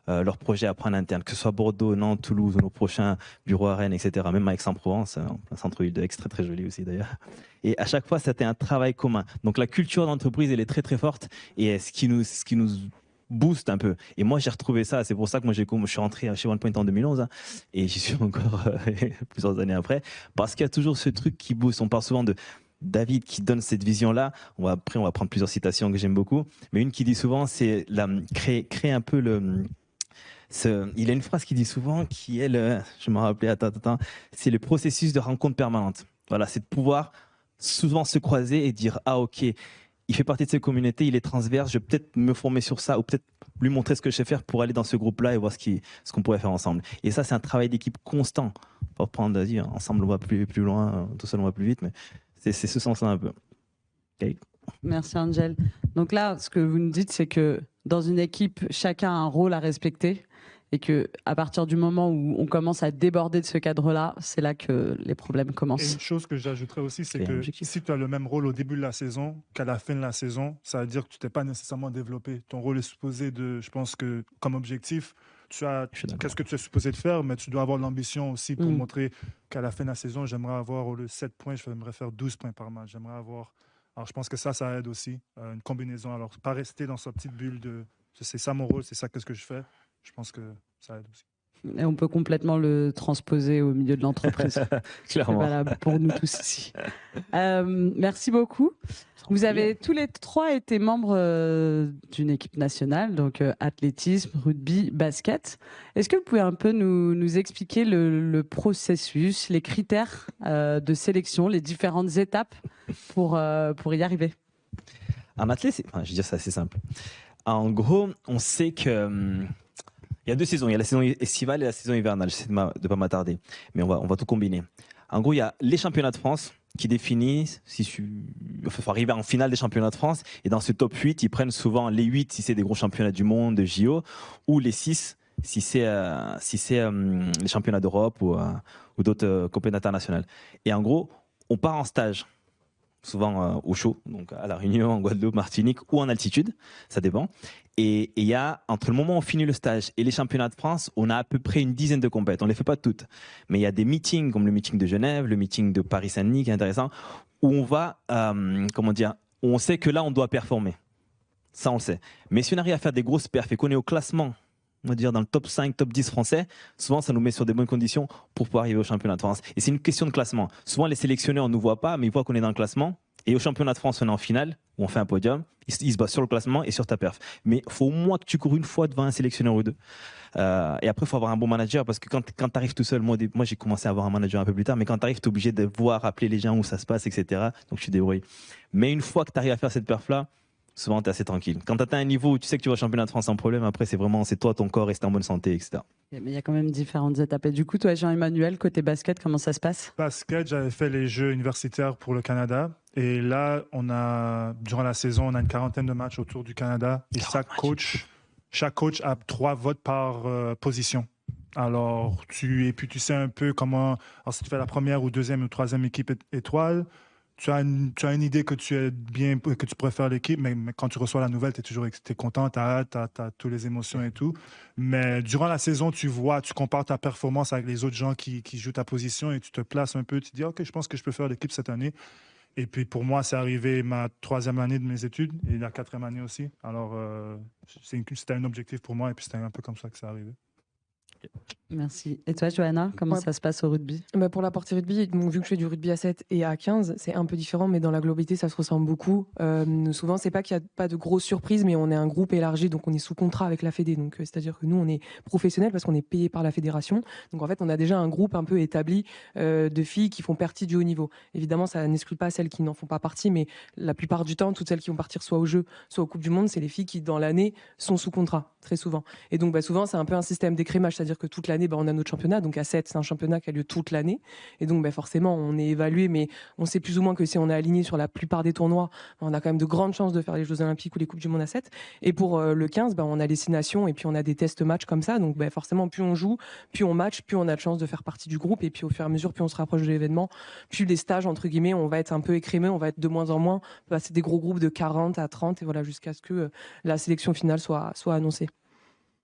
leurs projets après en interne, que ce soit Bordeaux, Nantes, Toulouse, ou nos prochains bureaux à Rennes, etc. Même à Aix-en-Provence, en plein centre-ville de Aix, très très joli aussi d'ailleurs. Et à chaque fois, c'était un travail commun. Donc la culture d'entreprise, elle est très très forte et ce qui nous booste un peu. Et moi, j'ai retrouvé ça. C'est pour ça que moi, je suis rentré chez OnePoint en 2011 hein, et j'y suis encore plusieurs années après. Parce qu'il y a toujours ce truc qui booste. On parle souvent de David qui donne cette vision-là. Après, on va prendre plusieurs citations que j'aime beaucoup. Mais une qui dit souvent, c'est créer un peu il a une phrase qu'il dit souvent qui est je me rappelais, c'est le processus de rencontre permanente. Voilà, c'est de pouvoir souvent se croiser et dire ah ok, il fait partie de cette communauté, il est transverse, je vais peut-être me former sur ça ou peut-être lui montrer ce que je sais faire pour aller dans ce groupe-là et voir ce qu'on pourrait faire ensemble. Et ça, c'est un travail d'équipe constant. Pas prendre à dire ensemble on va plus loin, tout seul on va plus vite, mais c'est ce sens-là un peu. Okay. Merci Angel. Donc là, ce que vous nous dites, c'est que dans une équipe, chacun a un rôle à respecter et que à partir du moment où on commence à déborder de ce cadre-là, c'est là que les problèmes commencent. Et une chose que j'ajouterais aussi, c'est que si tu as le même rôle au début de la saison qu'à la fin de la saison, ça veut dire que tu t'es pas nécessairement développé. Ton rôle est supposé je pense que comme objectif, qu'est-ce que tu es supposé de faire, mais tu dois avoir l'ambition aussi pour montrer qu'à la fin de la saison, j'aimerais avoir au lieu de 7 points, j'aimerais faire 12 points par match. J'aimerais avoir... Alors je pense que ça aide aussi, une combinaison. Alors pas rester dans sa petite bulle de c'est ça mon rôle, c'est ça qu'est-ce que je fais. Je pense que ça aide aussi. Et on peut complètement le transposer au milieu de l'entreprise. Clairement. C'est valable pour nous tous ici. Merci beaucoup. Vous avez tous les trois été membres d'une équipe nationale, donc athlétisme, rugby, basket. Est-ce que vous pouvez un peu nous expliquer le processus, les critères de sélection, les différentes étapes pour y arriver? En athlète, je veux dire, c'est assez simple. En gros, on sait que... il y a 2 saisons, il y a la saison estivale et la saison hivernale. J'essaie de ne pas m'attarder, mais on va tout combiner. En gros, il y a les championnats de France qui définissent il faut arriver en finale des championnats de France. Et dans ce top 8, ils prennent souvent les 8 si c'est des gros championnats du monde, de JO, ou les 6 si c'est les championnats d'Europe ou d'autres compétitions internationales. Et en gros, on part en stage. Souvent au chaud, donc à La Réunion, en Guadeloupe, Martinique ou en altitude, ça dépend. Et il y a, entre le moment où on finit le stage et les championnats de France, on a à peu près une dizaine de compètes. On ne les fait pas toutes. Mais il y a des meetings comme le meeting de Genève, le meeting de Paris-Saint-Denis, qui est intéressant, où on va, où on sait que là, on doit performer. Ça, on le sait. Mais si on arrive à faire des grosses perfs et qu'on est au classement, on va dire dans le top 5, top 10 français, souvent ça nous met sur des bonnes conditions pour pouvoir arriver au championnat de France. Et c'est une question de classement. Souvent les sélectionneurs ne nous voient pas, mais ils voient qu'on est dans le classement. Et au championnat de France, on est en finale, où on fait un podium, ils se basent sur le classement et sur ta perf. Mais il faut au moins que tu cours une fois devant un sélectionneur ou deux. Et après, il faut avoir un bon manager, parce que quand tu arrives tout seul, moi j'ai commencé à avoir un manager un peu plus tard, mais quand tu arrives, tu es obligé de voir, appeler les gens où ça se passe, etc. Donc tu débrouilles. Mais une fois que tu arrives à faire cette perf-là, souvent, tu es assez tranquille. Quand tu atteins un niveau où tu sais que tu vas au championnat de France sans problème, après, c'est toi, ton corps, rester en bonne santé, etc. Mais il y a quand même différentes étapes. Et du coup, toi, Jean-Emmanuel, côté basket, comment ça se passe? Basket, j'avais fait les Jeux universitaires pour le Canada. Et là, durant la saison, on a une 40aine de matchs autour du Canada. Et chaque coach a 3 votes par position. Alors, tu sais un peu comment... Alors, si tu fais la première ou deuxième ou troisième équipe étoile, tu as une idée que que tu pourrais faire l'équipe, mais quand tu reçois la nouvelle, tu es content, tu as hâte, tu as toutes les émotions et tout. Mais durant la saison, tu compares ta performance avec les autres gens qui jouent ta position et tu te places un peu, tu te dis, OK, je pense que je peux faire l'équipe cette année. Et puis pour moi, c'est arrivé ma 3e année de mes études et la 4e année aussi. Alors, c'était un objectif pour moi et puis c'était un peu comme ça que ça arrivé. Merci. Et toi, Johanna, comment ça se passe au rugby? Pour la partie rugby, donc, vu que je fais du rugby à 7 et à 15, c'est un peu différent, mais dans la globalité, ça se ressemble beaucoup. Souvent, c'est pas qu'il n'y a pas de grosses surprises, mais on est un groupe élargi, donc on est sous contrat avec la Fédé. Donc, c'est-à-dire que nous, on est professionnels parce qu'on est payé par la fédération. Donc, en fait, on a déjà un groupe un peu établi de filles qui font partie du haut niveau. Évidemment, ça n'exclut pas celles qui n'en font pas partie, mais la plupart du temps, toutes celles qui vont partir soit aux Jeux, soit aux Coupes du Monde, c'est les filles qui, dans l'année, sont sous contrat, très souvent. Et donc, souvent, c'est un peu un système d'écrémage, c'est-à-dire que toute l'année, on a notre championnat. Donc, à 7, c'est un championnat qui a lieu toute l'année. Et donc, forcément, on est évalué, mais on sait plus ou moins que si on est aligné sur la plupart des tournois, on a quand même de grandes chances de faire les Jeux Olympiques ou les Coupes du Monde à 7. Et pour le 15, on a les 6 nations et puis on a des tests matchs comme ça. Donc, forcément, plus on joue, plus on match, plus on a de chances de faire partie du groupe. Et puis, au fur et à mesure, plus on se rapproche de l'événement, plus les stages, entre guillemets, on va être un peu écrémés, on va être de moins en moins, passer des gros groupes de 40 à 30 et voilà, jusqu'à ce que la sélection finale soit annoncée.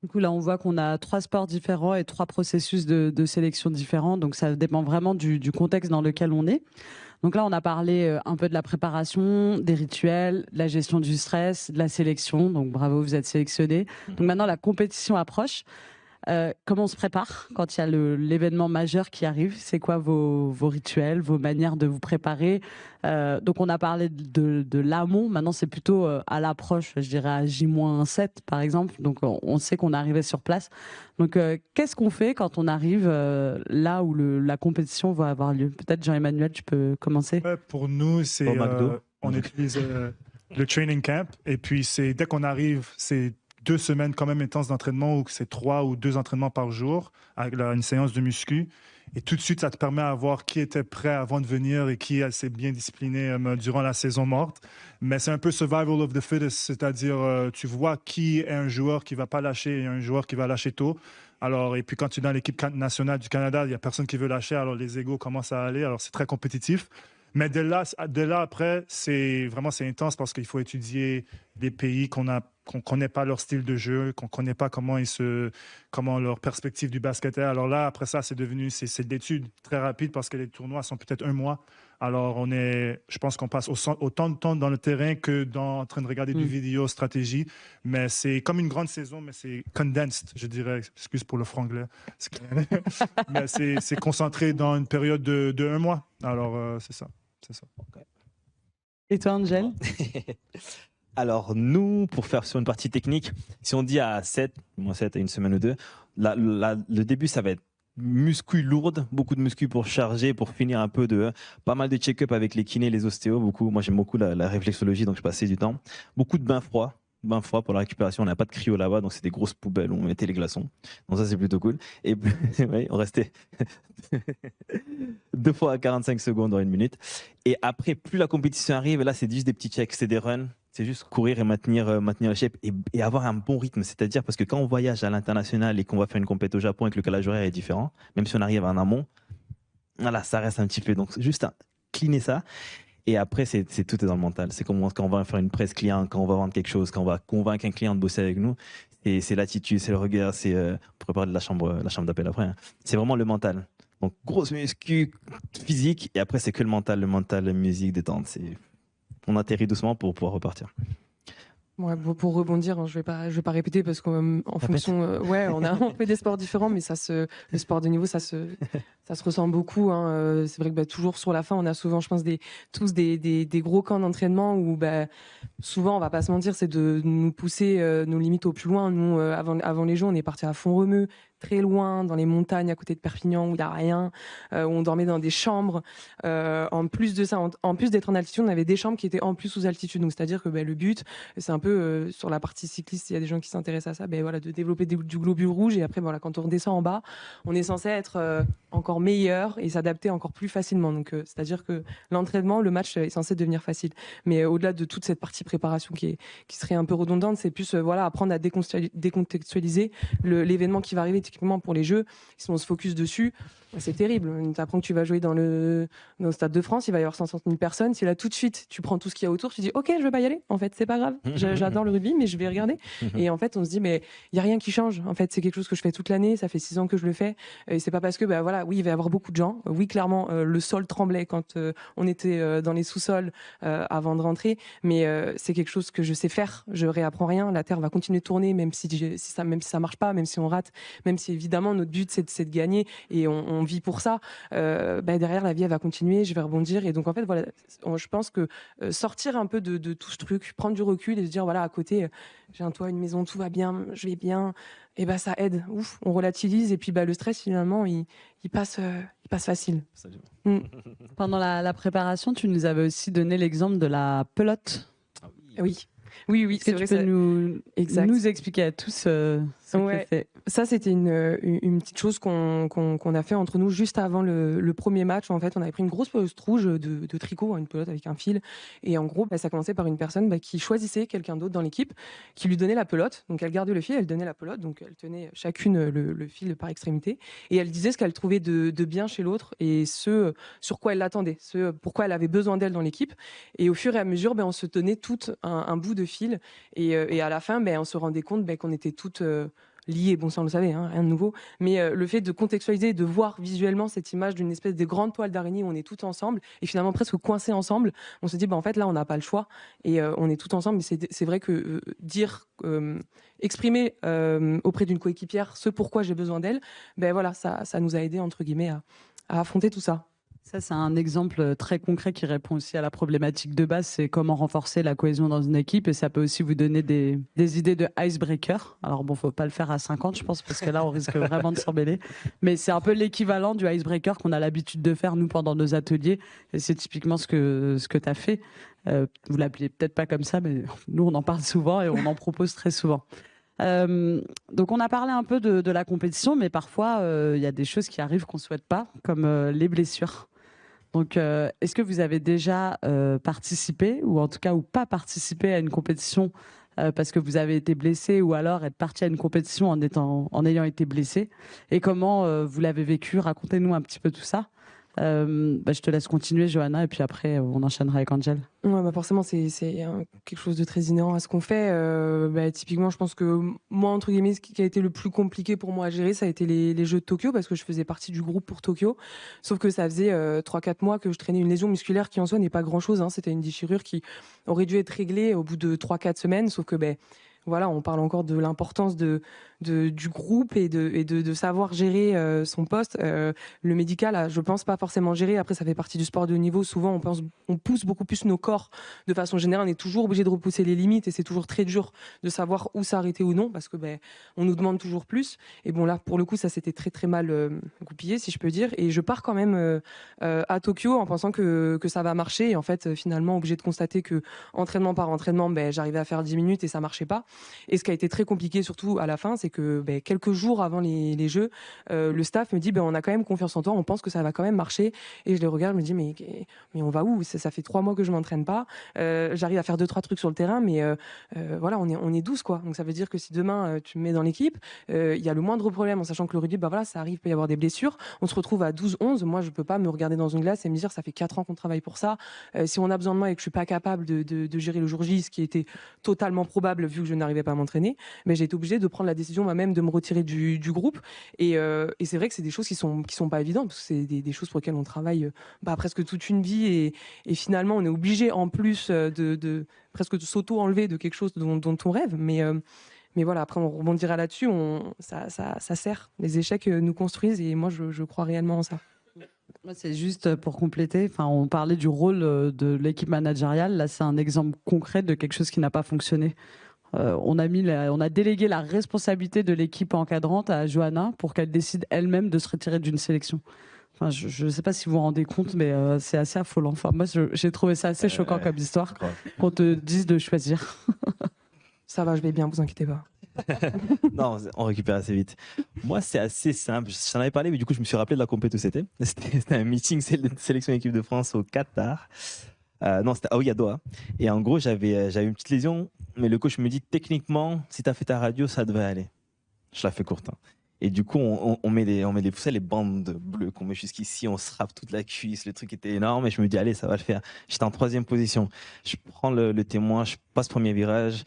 Du coup, là, on voit qu'on a 3 sports différents et 3 processus de sélection différents. Donc, ça dépend vraiment du contexte dans lequel on est. Donc là, on a parlé un peu de la préparation, des rituels, de la gestion du stress, de la sélection. Donc, bravo, vous êtes sélectionnés. Donc maintenant, la compétition approche. Comment on se prépare quand il y a l'événement majeur qui arrive? C'est quoi vos rituels, vos manières de vous préparer? Donc on a parlé de l'amont, maintenant c'est plutôt à l'approche, je dirais à J-7 par exemple, donc on sait qu'on est arrivé sur place. Donc qu'est-ce qu'on fait quand on arrive là où la compétition va avoir lieu? Peut-être Jean-Emmanuel, tu peux commencer? Pour nous, c'est on utilise le training camp et puis c'est dès qu'on arrive, c'est 2 semaines quand même intenses d'entraînement où c'est 3 ou 2 entraînements par jour avec une séance de muscu. Et tout de suite, ça te permet à voir qui était prêt avant de venir et qui s'est bien discipliné durant la saison morte. Mais c'est un peu survival of the fittest, c'est-à-dire tu vois qui est un joueur qui ne va pas lâcher et un joueur qui va lâcher tôt. Alors, et puis quand tu es dans l'équipe nationale du Canada, il n'y a personne qui veut lâcher, alors les égos commencent à aller. Alors c'est très compétitif. Mais de là après, c'est intense parce qu'il faut étudier des pays qu'on connaît pas leur style de jeu, qu'on connaît pas comment leur perspective du basket est. Alors là, après ça, c'est de l'étude très rapide parce que les tournois sont peut-être 1 mois. Alors je pense qu'on passe autant de temps dans le terrain que en train de regarder du vidéo stratégie. Mais c'est comme une grande saison, mais c'est condensed, je dirais. Excuse pour le franglais. Mais c'est concentré dans une période de 1 mois. Alors c'est ça. Okay. Et toi, Angel? Alors, nous, pour faire sur une partie technique, si on dit à 7, moins 7 à 1 semaine ou 2, le début, ça va être muscu lourde, beaucoup de muscu pour charger, pour finir un peu pas mal de check-up avec les kinés, les ostéos, beaucoup. Moi, j'aime beaucoup la réflexologie, donc je passais du temps. Beaucoup de bains froids pour la récupération. On n'a pas de cryo là-bas, donc c'est des grosses poubelles où on mettait les glaçons. Donc ça, c'est plutôt cool. Et ouais, on restait 2 fois à 45 secondes dans 1 minute. Et après, plus la compétition arrive, et là, c'est juste des petits checks, c'est des runs. C'est juste courir et maintenir la shape et avoir un bon rythme. C'est-à-dire parce que quand on voyage à l'international et qu'on va faire une compétition au Japon et que le calage horaire est différent, même si on arrive en amont, voilà, ça reste un petit peu. Donc, juste cleaner ça. Et après, tout est dans le mental. C'est comme quand on va faire une presse client, quand on va vendre quelque chose, quand on va convaincre un client de bosser avec nous. Et c'est l'attitude, c'est le regard, c'est on pourrait parler de la chambre d'appel après. Hein. C'est vraiment le mental. Donc, grosse muscu physique. Et après, c'est que le mental, la musique, détente. On atterrit doucement pour pouvoir repartir. Ouais, pour rebondir, je vais pas répéter parce qu'en fonction, on fait des sports différents, mais le sport de niveau, ça se ressent beaucoup. Hein. C'est vrai que toujours sur la fin, on a souvent, je pense, tous des gros camps d'entraînement où souvent, on va pas se mentir, c'est de nous pousser nos limites au plus loin. Nous, avant les Jeux, on est parti à Font-Romeu, très loin, dans les montagnes à côté de Perpignan, où il n'y a rien, où on dormait dans des chambres. En plus de ça, en plus d'être en altitude, on avait des chambres qui étaient en plus sous altitude. Donc, c'est-à-dire que le but, c'est un peu sur la partie cycliste, il y a des gens qui s'intéressent à ça, de développer du globule rouge. Et après, quand on redescend en bas, on est censé être encore meilleur et s'adapter encore plus facilement. Donc, c'est-à-dire que l'entraînement, le match est censé devenir facile. Mais au-delà de toute cette partie préparation qui serait un peu redondante, c'est plus apprendre à décontextualiser l'événement qui va arriver. Typiquement pour les Jeux, si on se focus dessus, c'est terrible. Tu apprends que tu vas jouer dans le Stade de France, il va y avoir 160 000 personnes. Si là tout de suite tu prends tout ce qu'il y a autour, tu dis ok, je vais pas y aller. En fait, c'est pas grave. J'adore le rugby, mais je vais regarder. Et en fait, on se dit mais il y a rien qui change. En fait, c'est quelque chose que je fais toute l'année. Ça fait 6 ans que je le fais. Et c'est pas parce que voilà, oui, il va y avoir beaucoup de gens. Oui, clairement, le sol tremblait quand on était dans les sous-sols avant de rentrer, mais c'est quelque chose que je sais faire. Je réapprends rien. La Terre va continuer de tourner, même si ça marche pas, même si on rate, même si évidemment notre but c'est de gagner et on vit pour ça. Derrière, la vie elle va continuer, je vais rebondir. Et donc en fait, voilà, je pense que sortir un peu de tout ce truc, prendre du recul et se dire voilà, à côté, j'ai un toit, une maison, tout va bien, je vais bien. Et ça aide. Ouf, on relativise et puis le stress finalement il passe facile. Pendant la préparation, tu nous avais aussi donné l'exemple de la pelote. Oui. Oui, Est-ce que tu peux nous expliquer à tous ce que c'est? Ça, c'était une petite chose qu'on a fait entre nous juste avant le premier match. En fait, on avait pris une grosse pelote rouge de tricot, une pelote avec un fil. Et en gros, ça commençait par une personne qui choisissait quelqu'un d'autre dans l'équipe, qui lui donnait la pelote. Donc, elle gardait le fil, elle donnait la pelote. Donc, elle tenait chacune le fil par extrémité. Et elle disait ce qu'elle trouvait de bien chez l'autre et ce sur quoi elle l'attendait, ce pourquoi elle avait besoin d'elle dans l'équipe. Et au fur et à mesure, on se donnait toutes un bout de fil. Et à la fin, on se rendait compte qu'on était toutes liées. Bon, ça, on le savait, hein, rien de nouveau. Mais le fait de contextualiser, de voir visuellement cette image d'une espèce de grande toile d'araignée où on est toutes ensemble et finalement presque coincées ensemble, on se dit, en fait, là, on n'a pas le choix et on est toutes ensemble. Mais c'est vrai que exprimer auprès d'une coéquipière ce pourquoi j'ai besoin d'elle, voilà, ça nous a aidé, entre guillemets, à affronter tout ça. Ça, c'est un exemple très concret qui répond aussi à la problématique de base, c'est comment renforcer la cohésion dans une équipe. Et ça peut aussi vous donner des idées de icebreaker. Alors bon, faut pas le faire à 50, je pense, parce que là, on risque vraiment de s'embêler. Mais c'est un peu l'équivalent du icebreaker qu'on a l'habitude de faire, nous, pendant nos ateliers. Et c'est typiquement ce que tu as fait. Vous l'appelez peut-être pas comme ça, mais nous, on en parle souvent et on en propose très souvent. Donc on a parlé un peu de la compétition, mais parfois, il y a des choses qui arrivent qu'on ne souhaite pas, comme les blessures. Donc, est-ce que vous avez déjà participé, ou en tout cas, ou pas participé à une compétition parce que vous avez été blessé, ou alors être parti à une compétition en ayant été blessé? Et comment vous l'avez vécu? Racontez-nous un petit peu tout ça. Je te laisse continuer, Johanna, et puis après, on enchaînera avec Angel. Ouais, forcément, c'est quelque chose de très inhérent à ce qu'on fait. Typiquement, je pense que moi, entre guillemets, ce qui a été le plus compliqué pour moi à gérer, ça a été les Jeux de Tokyo, parce que je faisais partie du groupe pour Tokyo. Sauf que ça faisait 3-4 mois que je traînais une lésion musculaire qui, en soi, n'est pas grand-chose. Hein. C'était une déchirure qui aurait dû être réglée au bout de 3-4 semaines. Sauf que, voilà, on parle encore de l'importance du groupe et de savoir gérer son poste. Le médical, je pense pas forcément gérer. Après, ça fait partie du sport de haut niveau. Souvent, on pousse beaucoup plus nos corps de façon générale. On est toujours obligé de repousser les limites et c'est toujours très dur de savoir où s'arrêter ou non parce que on nous demande toujours plus. Et bon, là, pour le coup, ça s'était très très mal goupillé, si je peux dire. Et je pars quand même à Tokyo en pensant que ça va marcher. Et en fait, finalement, obligé de constater que entraînement par entraînement, j'arrivais à faire 10 minutes et ça marchait pas. Et ce qui a été très compliqué, surtout à la fin, c'est que quelques jours avant les Jeux, le staff me dit on a quand même confiance en toi, on pense que ça va quand même marcher. Et je les regarde, je me dis mais on va où? Ça fait 3 mois que je m'entraîne pas. J'arrive à faire 2-3 trucs sur le terrain, mais voilà, on est 12 quoi. Donc ça veut dire que si demain tu me mets dans l'équipe, il y a le moindre problème, en sachant que le rugby, voilà, ça arrive, il peut y avoir des blessures. On se retrouve à 12-11. Moi, je peux pas me regarder dans une glace et me dire ça fait 4 ans qu'on travaille pour ça. Si on a besoin de moi et que je suis pas capable de gérer le jour J, ce qui était totalement probable vu que je n'arrivais pas à m'entraîner, mais j'ai été obligée de prendre la décision moi-même de me retirer du groupe. Et c'est vrai que c'est des choses qui sont pas évidentes, parce que c'est des choses pour lesquelles on travaille presque toute une vie, et finalement on est obligé en plus de presque de s'auto-enlever de quelque chose dont on rêve. Mais voilà, après on rebondira là-dessus, ça sert. Les échecs nous construisent, et moi je crois réellement en ça. Moi, c'est juste pour compléter. Enfin, on parlait du rôle de l'équipe managériale. Là, c'est un exemple concret de quelque chose qui n'a pas fonctionné. On a délégué la responsabilité de l'équipe encadrante à Johanna pour qu'elle décide elle-même de se retirer d'une sélection. Enfin, je ne sais pas si vous vous rendez compte, mais c'est assez affolant. Enfin, moi, j'ai trouvé ça assez choquant comme histoire, qu'on te dise de choisir. Ça va, je vais bien, vous inquiétez pas. Non, on récupère assez vite. Moi, c'est assez simple. J'en avais parlé, mais du coup, je me suis rappelé de la compétition où c'était. C'était un meeting sélection équipe de France au Qatar. Non, c'était à Doha. Et en gros, j'avais une petite lésion, mais le coach me dit techniquement, si tu as fait ta radio, ça devrait aller. Je la fais courte. Hein. Et du coup, on met les bandes bleues qu'on met jusqu'ici, on se rappe toute la cuisse, le truc était énorme, et je me dis, allez, ça va le faire. J'étais en 3e position. Je prends le témoin, je passe premier virage,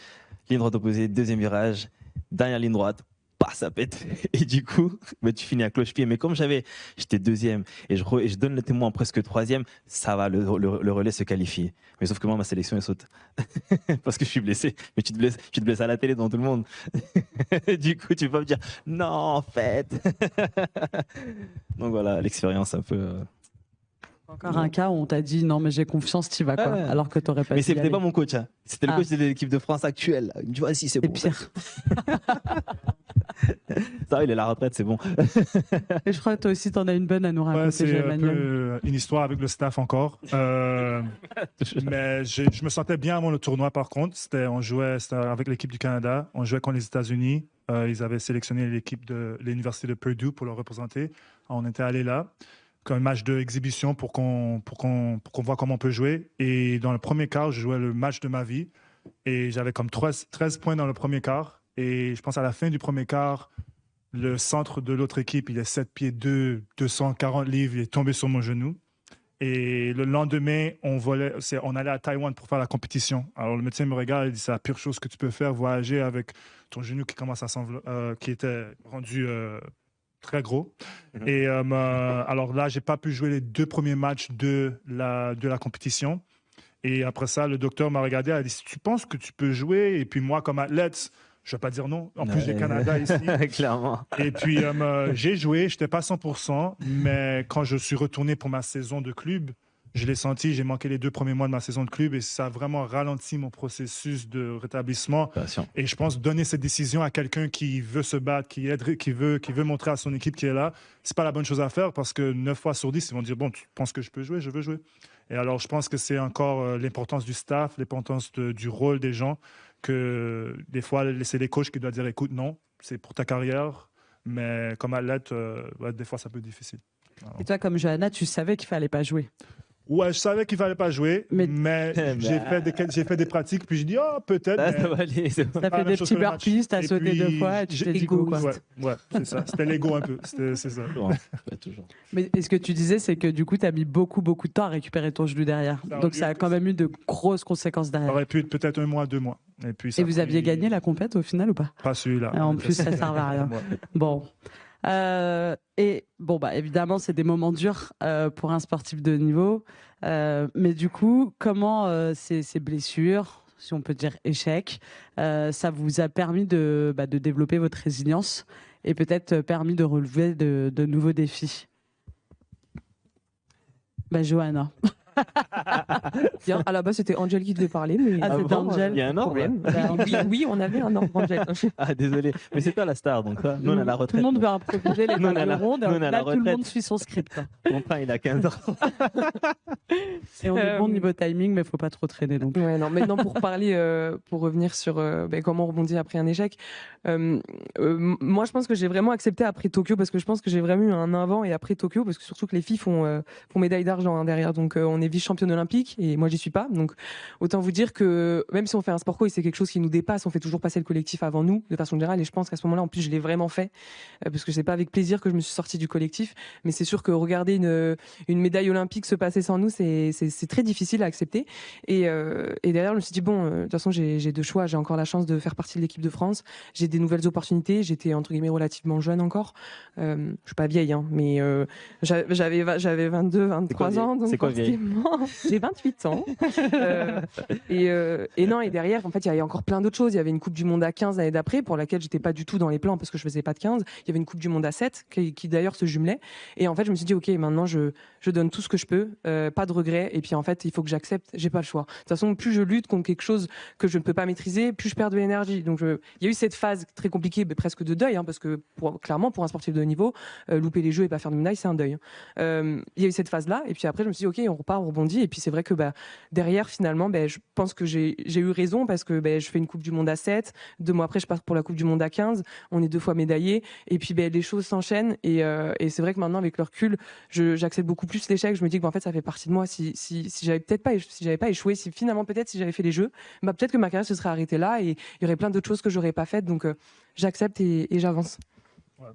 ligne droite opposée, 2e virage, dernière ligne droite, bah, ça pète. Et du coup, bah, tu finis à cloche-pied. Mais comme j'étais deuxième et je donne le témoin presque troisième, ça va, le relais se qualifie. Mais sauf que moi, ma sélection, elle saute. Parce que je suis blessé. Mais tu te blesses à la télé devant tout le monde. Du coup, tu peux pas me dire, non, en fait. Donc voilà, l'expérience un peu. Encore un cas où on t'a dit non, mais j'ai confiance, t'y vas, quoi. Ouais. Alors que t'aurais pas Mais dû y c'était aller. pas mon coach. Hein. C'était le Ah. coach de l'équipe de France actuelle. Il me dit, vas-y, c'est C'est bon. pire. Ça, il est à la retraite, c'est bon. Et je crois que toi aussi, t'en as une bonne à nous Ouais, raconter, c'est un Emmanuel. peu une histoire avec le staff encore. Mais je me sentais bien avant le tournoi, par contre. C'était avec l'équipe du Canada. On jouait contre les États-Unis. Ils avaient sélectionné l'équipe de l'Université de Purdue pour le représenter. On était allé là, comme un match d'exhibition pour qu'on voit comment on peut jouer. Et dans le premier quart, je jouais le match de ma vie. Et j'avais comme 13 points dans le premier quart. Et je pense à la fin du premier quart, le centre de l'autre équipe, il est 7 pieds 2, 240 livres, il est tombé sur mon genou. Et le lendemain, on allait à Taïwan pour faire la compétition. Alors le médecin me regarde et dit, c'est la pire chose que tu peux faire, voyager avec ton genou qui commence à qui était rendu très gros. Et alors là, j'ai pas pu jouer les 2 premiers matchs de la compétition. Et après ça, le docteur m'a regardé et a dit, si tu penses que tu peux jouer, et puis moi, comme athlète, je ne vais pas dire non. En plus, j'ai Canada ici. Clairement. Et puis, j'ai joué, je n'étais pas 100%, mais quand je suis retourné pour ma saison de club, je l'ai senti, j'ai manqué les 2 premiers mois de ma saison de club et ça a vraiment ralenti mon processus de rétablissement. Et je pense donner cette décision à quelqu'un qui veut se battre, qui veut montrer à son équipe qu'il est là, ce n'est pas la bonne chose à faire parce que 9 fois sur 10, ils vont dire, bon, tu penses que je peux jouer, je veux jouer. Et alors, je pense que c'est encore l'importance du staff, l'importance du rôle des gens, que des fois, c'est les coachs qui doivent dire, écoute, non, c'est pour ta carrière, mais comme athlète, des fois, ça peut être difficile. Alors. Et toi, comme Johanna, tu savais qu'il fallait pas jouer. Ouais, je savais qu'il fallait pas jouer, mais j'ai fait des pratiques, puis je dis, peut-être. Ah, mais... ça va aller. Ça fait des petits burpees, t'as sauté 2 fois, et tu t'es dit go, quoi. Ouais, c'est ça. C'était l'ego un peu. C'est ça. Toujours. Mais ce que tu disais, c'est que du coup, t'as mis beaucoup de temps à récupérer ton genou derrière. Donc ça a quand même eu de grosses conséquences derrière. Ça aurait pu être peut-être 1 mois, 2 mois. Et vous aviez gagné la compète au final ou pas? Pas celui-là. En plus, ça ne servait à rien. Bon. Et bon, évidemment, c'est des moments durs pour un sportif de haut niveau. Mais du coup, comment ces blessures, si on peut dire échecs, ça vous a permis de développer votre résilience et peut-être permis de relever de nouveaux défis? Johanna. Tiens, à la base, c'était Angel qui devait parler. Mais c'était Angel. Il y a un ordre. Oui, on avait un ordre, Angel. Ah, désolé. Mais c'est toi la star, donc ça. Nous, on a la retraite. Tout le monde veut improviser les tables rondes. Là, tout le monde suit son script. Mon pain, il a 15 ans. Et on est bon niveau timing, mais il ne faut pas trop traîner non plus. Ouais, non, maintenant, pour parler, pour revenir sur comment on rebondit après un échec, moi, je pense que j'ai vraiment accepté après Tokyo parce que je pense que j'ai vraiment eu un avant et après Tokyo parce que surtout que les filles font médaille d'argent derrière. Donc, on est vice-championne olympique et moi, j'y suis pas. Donc, autant vous dire que même si on fait un sport co et c'est quelque chose qui nous dépasse, on fait toujours passer le collectif avant nous, de façon générale. Et je pense qu'à ce moment-là, en plus, je l'ai vraiment fait parce que c'est pas avec plaisir que je me suis sortie du collectif. Mais c'est sûr que regarder une médaille olympique se passer sans nous, c'est très difficile à accepter. Et derrière, je me suis dit, bon, de toute façon, j'ai 2 choix. J'ai encore la chance de faire partie de l'équipe de France. J'ai des nouvelles opportunités. J'étais, entre guillemets, relativement jeune encore. Je suis pas vieille, hein, mais j'avais 22, 23 ans. C'est quoi vieille? J'ai 28 ans. Et non, et derrière, en fait, il y avait encore plein d'autres choses. Il y avait une Coupe du Monde à 15 l'année d'après, pour laquelle j'étais pas du tout dans les plans parce que je faisais pas de 15. Il y avait une Coupe du Monde à 7, qui d'ailleurs se jumelait. Et en fait, je me suis dit, OK, maintenant, je donne tout ce que je peux, pas de regrets. Et puis, en fait, il faut que j'accepte, j'ai pas le choix. De toute façon, plus je lutte contre quelque chose que je ne peux pas maîtriser, plus je perds de l'énergie. Donc, il y a eu cette phase très compliquée, mais presque de deuil, hein, parce que clairement, pour un sportif de haut niveau, louper les jeux et pas faire de médaille, c'est un deuil. Il y a eu cette phase-là. Et puis après, je me suis dit, OK, on repart, on rebondit. Et puis, c'est vrai que derrière, finalement, je pense que j'ai eu raison parce que je fais une Coupe du Monde à 7. 2 mois après, je pars pour la Coupe du Monde à 15. On est 2 fois médaillés. Et puis, les choses s'enchaînent. Et c'est vrai que maintenant, avec le recul, j'accepte beaucoup plus l'échec. Je me dis que en fait, ça fait partie de moi. Si j'avais pas échoué, si j'avais fait les jeux, peut-être que ma carrière se serait arrêtée là et il y aurait plein d'autres choses que j'aurais pas faites. Donc, j'accepte et j'avance. Ouais.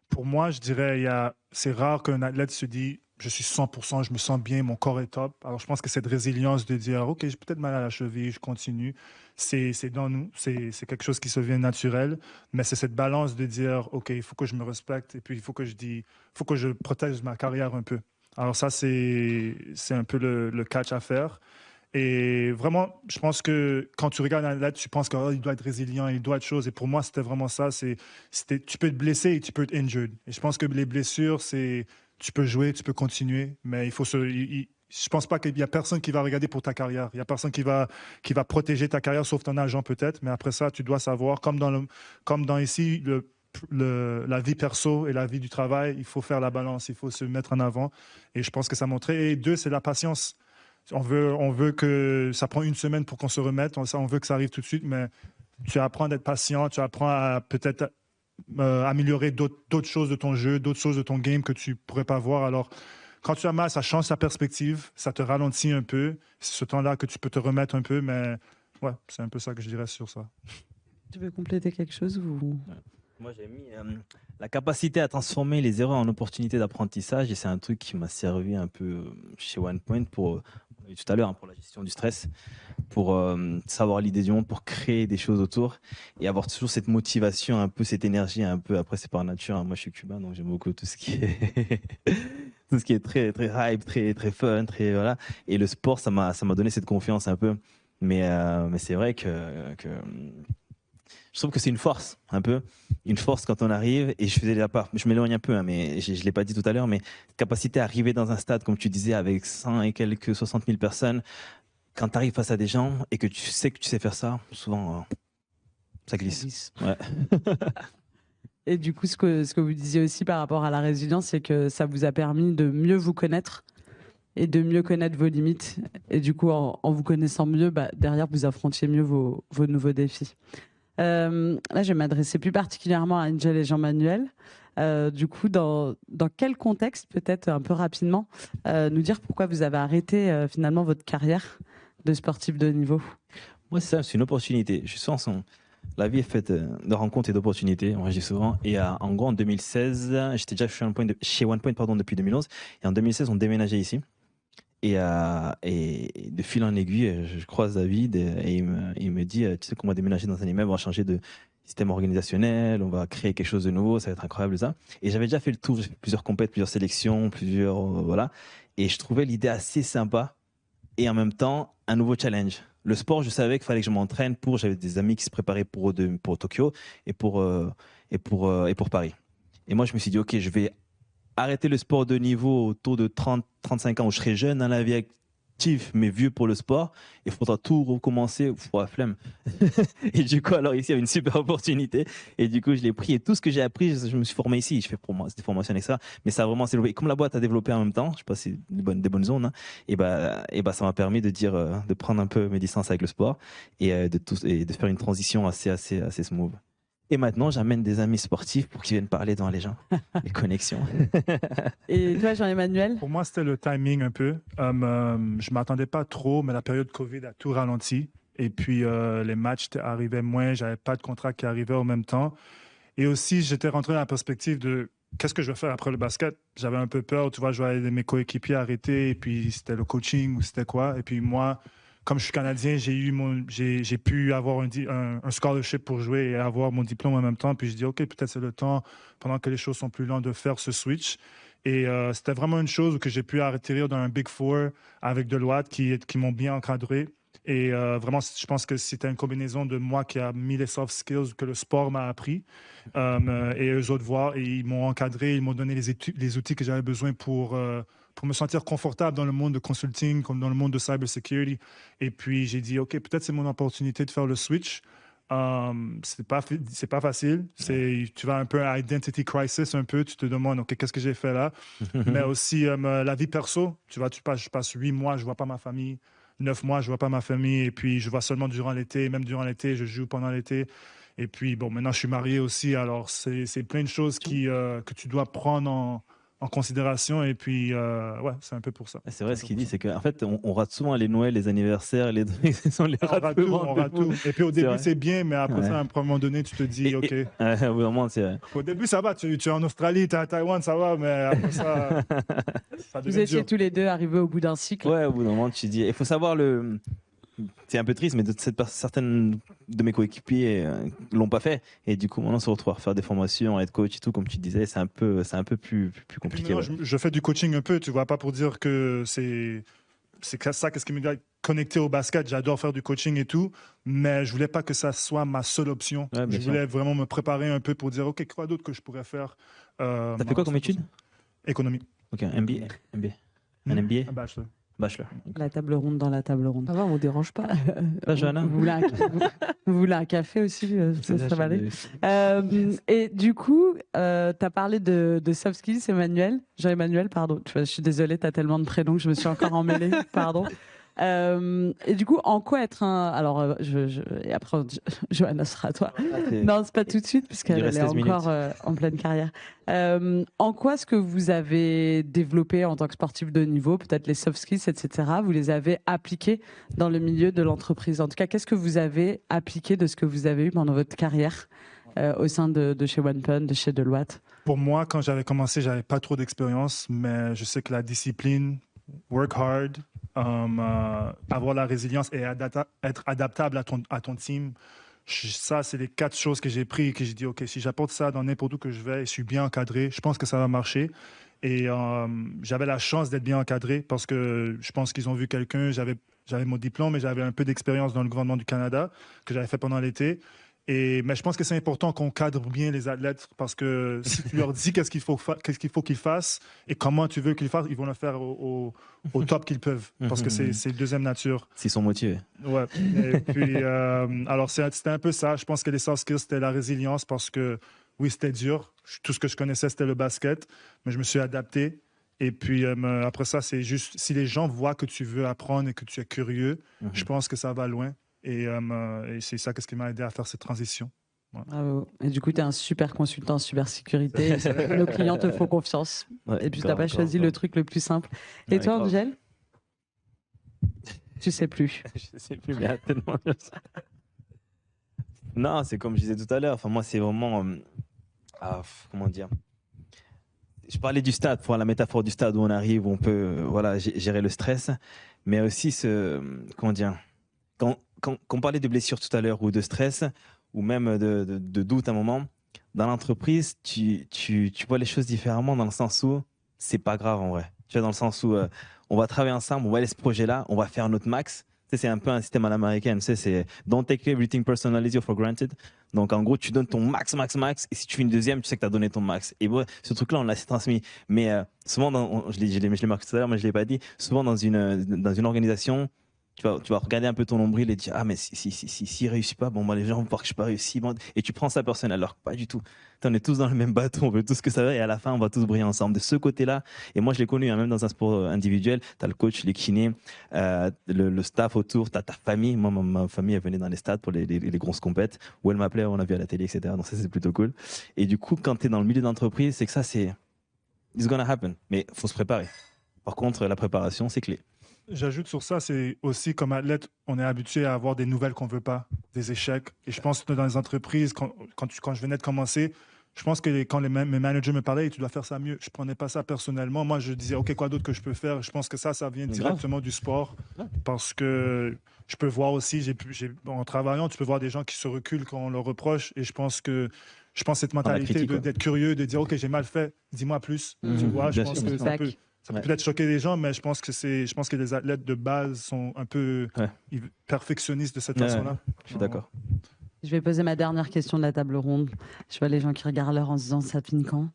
Pour moi, je dirais, c'est rare qu'un athlète se dit, je suis 100%, je me sens bien, mon corps est top. Alors, je pense que cette résilience de dire, OK, j'ai peut-être mal à la cheville, je continue, c'est dans nous, c'est quelque chose qui se vient naturel, mais c'est cette balance de dire, OK, il faut que je me respecte et puis il faut que je protège ma carrière un peu. Alors ça, c'est un peu le catch à faire. Et vraiment, je pense que quand tu regardes un athlète, tu penses qu'il doit être résilient, il doit être chose. Et pour moi, c'était vraiment ça. Tu peux te blesser et tu peux être injured. Et je pense que les blessures, tu peux jouer, tu peux continuer, mais je pense pas qu'il y a personne qui va regarder pour ta carrière. Il y a personne qui va protéger ta carrière, sauf ton agent peut-être. Mais après ça, tu dois savoir, comme dans ici, la vie perso et la vie du travail, il faut faire la balance, il faut se mettre en avant. Et je pense que ça montrait. Et deux, c'est la patience. On veut que ça prend une semaine pour qu'on se remette. On veut que ça arrive tout de suite, mais tu apprends d'être patient, tu apprends à peut-être améliorer d'autres choses de ton jeu, d'autres choses de ton game que tu pourrais pas voir. Alors, quand tu as mal, ça change ta perspective, ça te ralentit un peu. C'est ce temps-là que tu peux te remettre un peu, mais ouais, c'est un peu ça que je dirais sur ça. Tu veux compléter quelque chose ou... Moi, j'ai mis la capacité à transformer les erreurs en opportunités d'apprentissage, et c'est un truc qui m'a servi un peu chez OnePoint pour, on l'a dit tout à l'heure, hein, pour la gestion du stress, pour savoir l'idée du monde, pour créer des choses autour et avoir toujours cette motivation, un peu cette énergie, un peu. Après, c'est par nature, hein. Moi, je suis cubain, donc j'aime beaucoup tout ce qui est tout ce qui est très très hype, très très fun, très voilà. Et le sport, ça m'a donné cette confiance un peu. Mais c'est vrai que je trouve que c'est une force, un peu. Une force quand on arrive, et je faisais la part, je m'éloigne un peu, hein, mais je ne l'ai pas dit tout à l'heure, mais cette capacité à arriver dans un stade, comme tu disais, avec 100 et quelques 60 000 personnes, quand tu arrives face à des gens et que tu sais faire ça, souvent, ça glisse. Ouais. Et du coup, ce que vous disiez aussi par rapport à la résilience, c'est que ça vous a permis de mieux vous connaître et de mieux connaître vos limites. Et du coup, en vous connaissant mieux, derrière, vous affrontiez mieux vos nouveaux défis. Là, je vais m'adresser plus particulièrement à Angel et Jean-Manuel. Du coup, dans quel contexte, peut-être un peu rapidement, nous dire pourquoi vous avez arrêté finalement votre carrière de sportif de haut niveau? Moi, c'est ça, c'est une opportunité. Je sens la vie est faite de rencontres et d'opportunités, on dit souvent. Et en gros, en 2016, j'étais déjà chez OnePoint depuis 2011. Et en 2016, on déménageait ici. Et de fil en aiguille, je croise David et il me dit, tu sais qu'on va déménager dans un immeuble, on va changer de système organisationnel, on va créer quelque chose de nouveau, ça va être incroyable ça. Et j'avais déjà fait le tour, j'ai fait plusieurs compètes, plusieurs sélections, voilà. Et je trouvais l'idée assez sympa et en même temps un nouveau challenge. Le sport, je savais qu'il fallait que je m'entraîne j'avais des amis qui se préparaient pour Tokyo et pour Paris. Et moi, je me suis dit, ok, je vais arrêter le sport de niveau autour de 30-35 ans où je serai jeune dans la vie active mais vieux pour le sport, il faudra tout recommencer, la flemme. Et du coup, alors ici, il y a une super opportunité et du coup, je l'ai pris et tout ce que j'ai appris, je me suis formé ici, je fais des formations avec ça, mais ça a vraiment développé. Comme la boîte a développé en même temps, je sais pas si c'est des bonnes zones, hein, et ça m'a permis de dire, de prendre un peu mes distances avec le sport et de faire une transition assez smooth. Et maintenant, j'amène des amis sportifs pour qu'ils viennent parler devant les gens, les connexions. Et toi, Jean-Emmanuel? Pour moi, c'était le timing un peu. Je ne m'attendais pas trop, mais la période Covid a tout ralenti. Et puis, les matchs arrivaient moins. Je n'avais pas de contrat qui arrivait en même temps. Et aussi, j'étais rentré dans la perspective de qu'est-ce que je vais faire après le basket. J'avais un peu peur. Tu vois, je voyais mes coéquipiers arrêter. Et puis, c'était le coaching ou c'était quoi. Et puis, moi, comme je suis Canadien, j'ai pu avoir un scholarship pour jouer et avoir mon diplôme en même temps. Puis je dis, OK, peut-être c'est le temps, pendant que les choses sont plus lentes, de faire ce switch. Et c'était vraiment une chose que j'ai pu atterrir dans un Big Four avec Deloitte qui m'ont bien encadré. Et vraiment, je pense que c'était une combinaison de moi qui a mis les soft skills que le sport m'a appris et eux autres voir. Et ils m'ont encadré, ils m'ont donné les outils que j'avais besoin pour me sentir confortable dans le monde de consulting, comme dans le monde de cybersecurity. Et puis, j'ai dit, OK, peut-être c'est mon opportunité de faire le switch. C'est pas facile. Tu vas un peu à identity crisis, un peu. Tu te demandes, OK, qu'est-ce que j'ai fait là? Mais aussi, la vie perso. Tu vois, je passe 8 mois, je vois pas ma famille. 9 mois, je vois pas ma famille. Et puis, je vois seulement durant l'été. Même durant l'été, je joue pendant l'été. Et puis, bon, maintenant, je suis marié aussi. Alors, c'est plein de choses que tu dois prendre en considération. Et puis, ouais, c'est un peu pour ça. C'est vrai, ce qu'il dit, c'est qu'en fait, on rate souvent les Noëls, les anniversaires, les on les On rate rate tout, souvent, on rate tout. Et puis au C'est début, vrai. c'est bien, mais après Ouais. ça, à un moment donné, tu te dis, OK. Au bout d'un moment, c'est vrai. Au début, ça va, tu es en Australie, tu es à Taïwan, ça va, mais après ça, ça Vous devient étiez dur. tous les deux arrivés au bout d'un cycle. Ouais, au bout d'un moment, tu te dis. Il faut savoir le. C'est un peu triste, mais certaines de mes coéquipiers l'ont pas fait. Et du coup, maintenant, on se retrouve à faire des formations, à être coach et tout, comme tu disais, c'est un peu plus Et puis compliqué. maintenant, Ouais. je fais du coaching un peu, tu vois, pas pour dire que c'est ça qu'est-ce qui me connecté au basket. J'adore faire du coaching et tout, mais je voulais pas que ça soit ma seule option. Ouais, bien Je sûr. voulais vraiment me préparer un peu pour dire, OK, quoi d'autre que je pourrais faire. T'as fait quoi comme étude? Économie. Ok, MBA. Un MBA? Un bachelor. Bachelor. La table ronde dans la table ronde. Ça va, on dérange pas. Pas Johanna? Vous voulez vous voulez un café aussi, ça va aller. aller. Et du coup, tu as parlé de soft skills, Jean-Emmanuel, pardon. Je suis désolée, tu as tellement de prénoms que je me suis encore emmêlée, pardon. Et du coup, en quoi être un... Alors, et après, Johanna sera à toi. Non, c'est pas tout de suite, puisqu'elle Il reste est 16 minutes. encore en pleine carrière. En quoi est-ce que vous avez développé en tant que sportif de haut niveau, peut-être les soft skills, etc., vous les avez appliqués dans le milieu de l'entreprise? En tout cas, qu'est-ce que vous avez appliqué de ce que vous avez eu pendant votre carrière au sein de chez OnePoint, de chez Deloitte? Pour moi, quand j'avais commencé, j'avais pas trop d'expérience, mais je sais que la discipline, work hard, avoir la résilience et être adaptable à ton team, ça, c'est les 4 choses que j'ai pris et que j'ai dit, OK, si j'apporte ça dans n'importe où que je vais et je suis bien encadré, je pense que ça va marcher. Et j'avais la chance d'être bien encadré parce que je pense qu'ils ont vu quelqu'un, j'avais mon diplôme et j'avais un peu d'expérience dans le gouvernement du Canada que j'avais fait pendant l'été. Mais je pense que c'est important qu'on cadre bien les athlètes parce que si tu leur dis qu'est-ce qu'il faut qu'ils fassent et comment tu veux qu'ils le fassent, ils vont le faire au top qu'ils peuvent parce que c'est deuxième nature. S'ils sont motivés. Ouais. Et puis, alors c'était un peu ça. Je pense que les soft skills, c'était la résilience parce que oui, c'était dur. Tout ce que je connaissais, c'était le basket, mais je me suis adapté. Et puis après ça, c'est juste si les gens voient que tu veux apprendre et que tu es curieux, je pense que ça va loin. Et c'est ça ce qui m'a aidé à faire cette transition. Ouais. Bravo. Et du coup, tu es un super consultant en cybersécurité. Nos clients te font confiance. Ouais, Et puis, tu n'as pas choisi le truc le plus simple. Et Ouais, toi, grave. Angèle? Je sais plus. Je sais plus, mais il y a tellement de choses. Non, c'est comme je disais tout à l'heure. Enfin, moi, c'est vraiment. Comment dire? Je parlais du stade, pour la métaphore du stade où on arrive, où on peut voilà, gérer le stress. Mais aussi, comment dire? Quand on parlait de blessures tout à l'heure ou de stress, ou même de doute à un moment, dans l'entreprise, tu vois les choses différemment dans le sens où c'est pas grave en vrai. Tu vois, dans le sens où on va travailler ensemble, on va aller ce projet-là, on va faire notre max. Tu sais, c'est un peu un système à l'américaine. Tu sais, c'est don't take everything personally or for granted. Donc, en gros, tu donnes ton max. Et si tu fais une deuxième, tu sais que tu as donné ton max. Et ouais, ce truc-là, on l'a transmis. Mais souvent, je l'ai marqué tout à l'heure, mais je ne l'ai pas dit. Souvent, dans une organisation, tu vas regarder un peu ton nombril et dire ah mais si réussit pas, bon moi les gens vont voir que je n'ai pas réussi, bon, et tu prends ça personnel, alors que pas du tout. On est tous dans le même bateau, on veut tous que ça va et à la fin on va tous briller ensemble de ce côté-là. Et moi je l'ai connu, hein, même dans un sport individuel, tu as le coach, les kinés, le staff autour, tu as ta famille. Moi ma famille elle venait dans les stades pour les grosses compètes où elle m'appelait, on l'a vu à la télé, etc. Donc ça c'est plutôt cool. Et du coup quand tu es dans le milieu d'entreprise, c'est que ça c'est it's gonna happen, mais faut se préparer. Par contre la préparation c'est clé. J'ajoute sur ça, c'est aussi comme athlète, on est habitué à avoir des nouvelles qu'on ne veut pas, des échecs. Et je pense que dans les entreprises, quand je venais de commencer, je pense que quand mes managers me parlaient, tu dois faire ça mieux. Je ne prenais pas ça personnellement. Moi, je disais, OK, quoi d'autre que je peux faire? Je pense que ça vient directement du sport. Parce que je peux voir aussi, en travaillant, tu peux voir des gens qui se reculent quand on leur reproche. Et je pense cette mentalité d'être curieux, de dire, OK, j'ai mal fait, dis-moi plus. Tu vois, je pense que ça peut peut-être choquer les gens, mais je pense que les athlètes de base sont un peu perfectionnistes de cette façon-là. Je suis d'accord. Je vais poser ma dernière question de la table ronde. Je vois les gens qui regardent l'heure en se disant ça finit quand?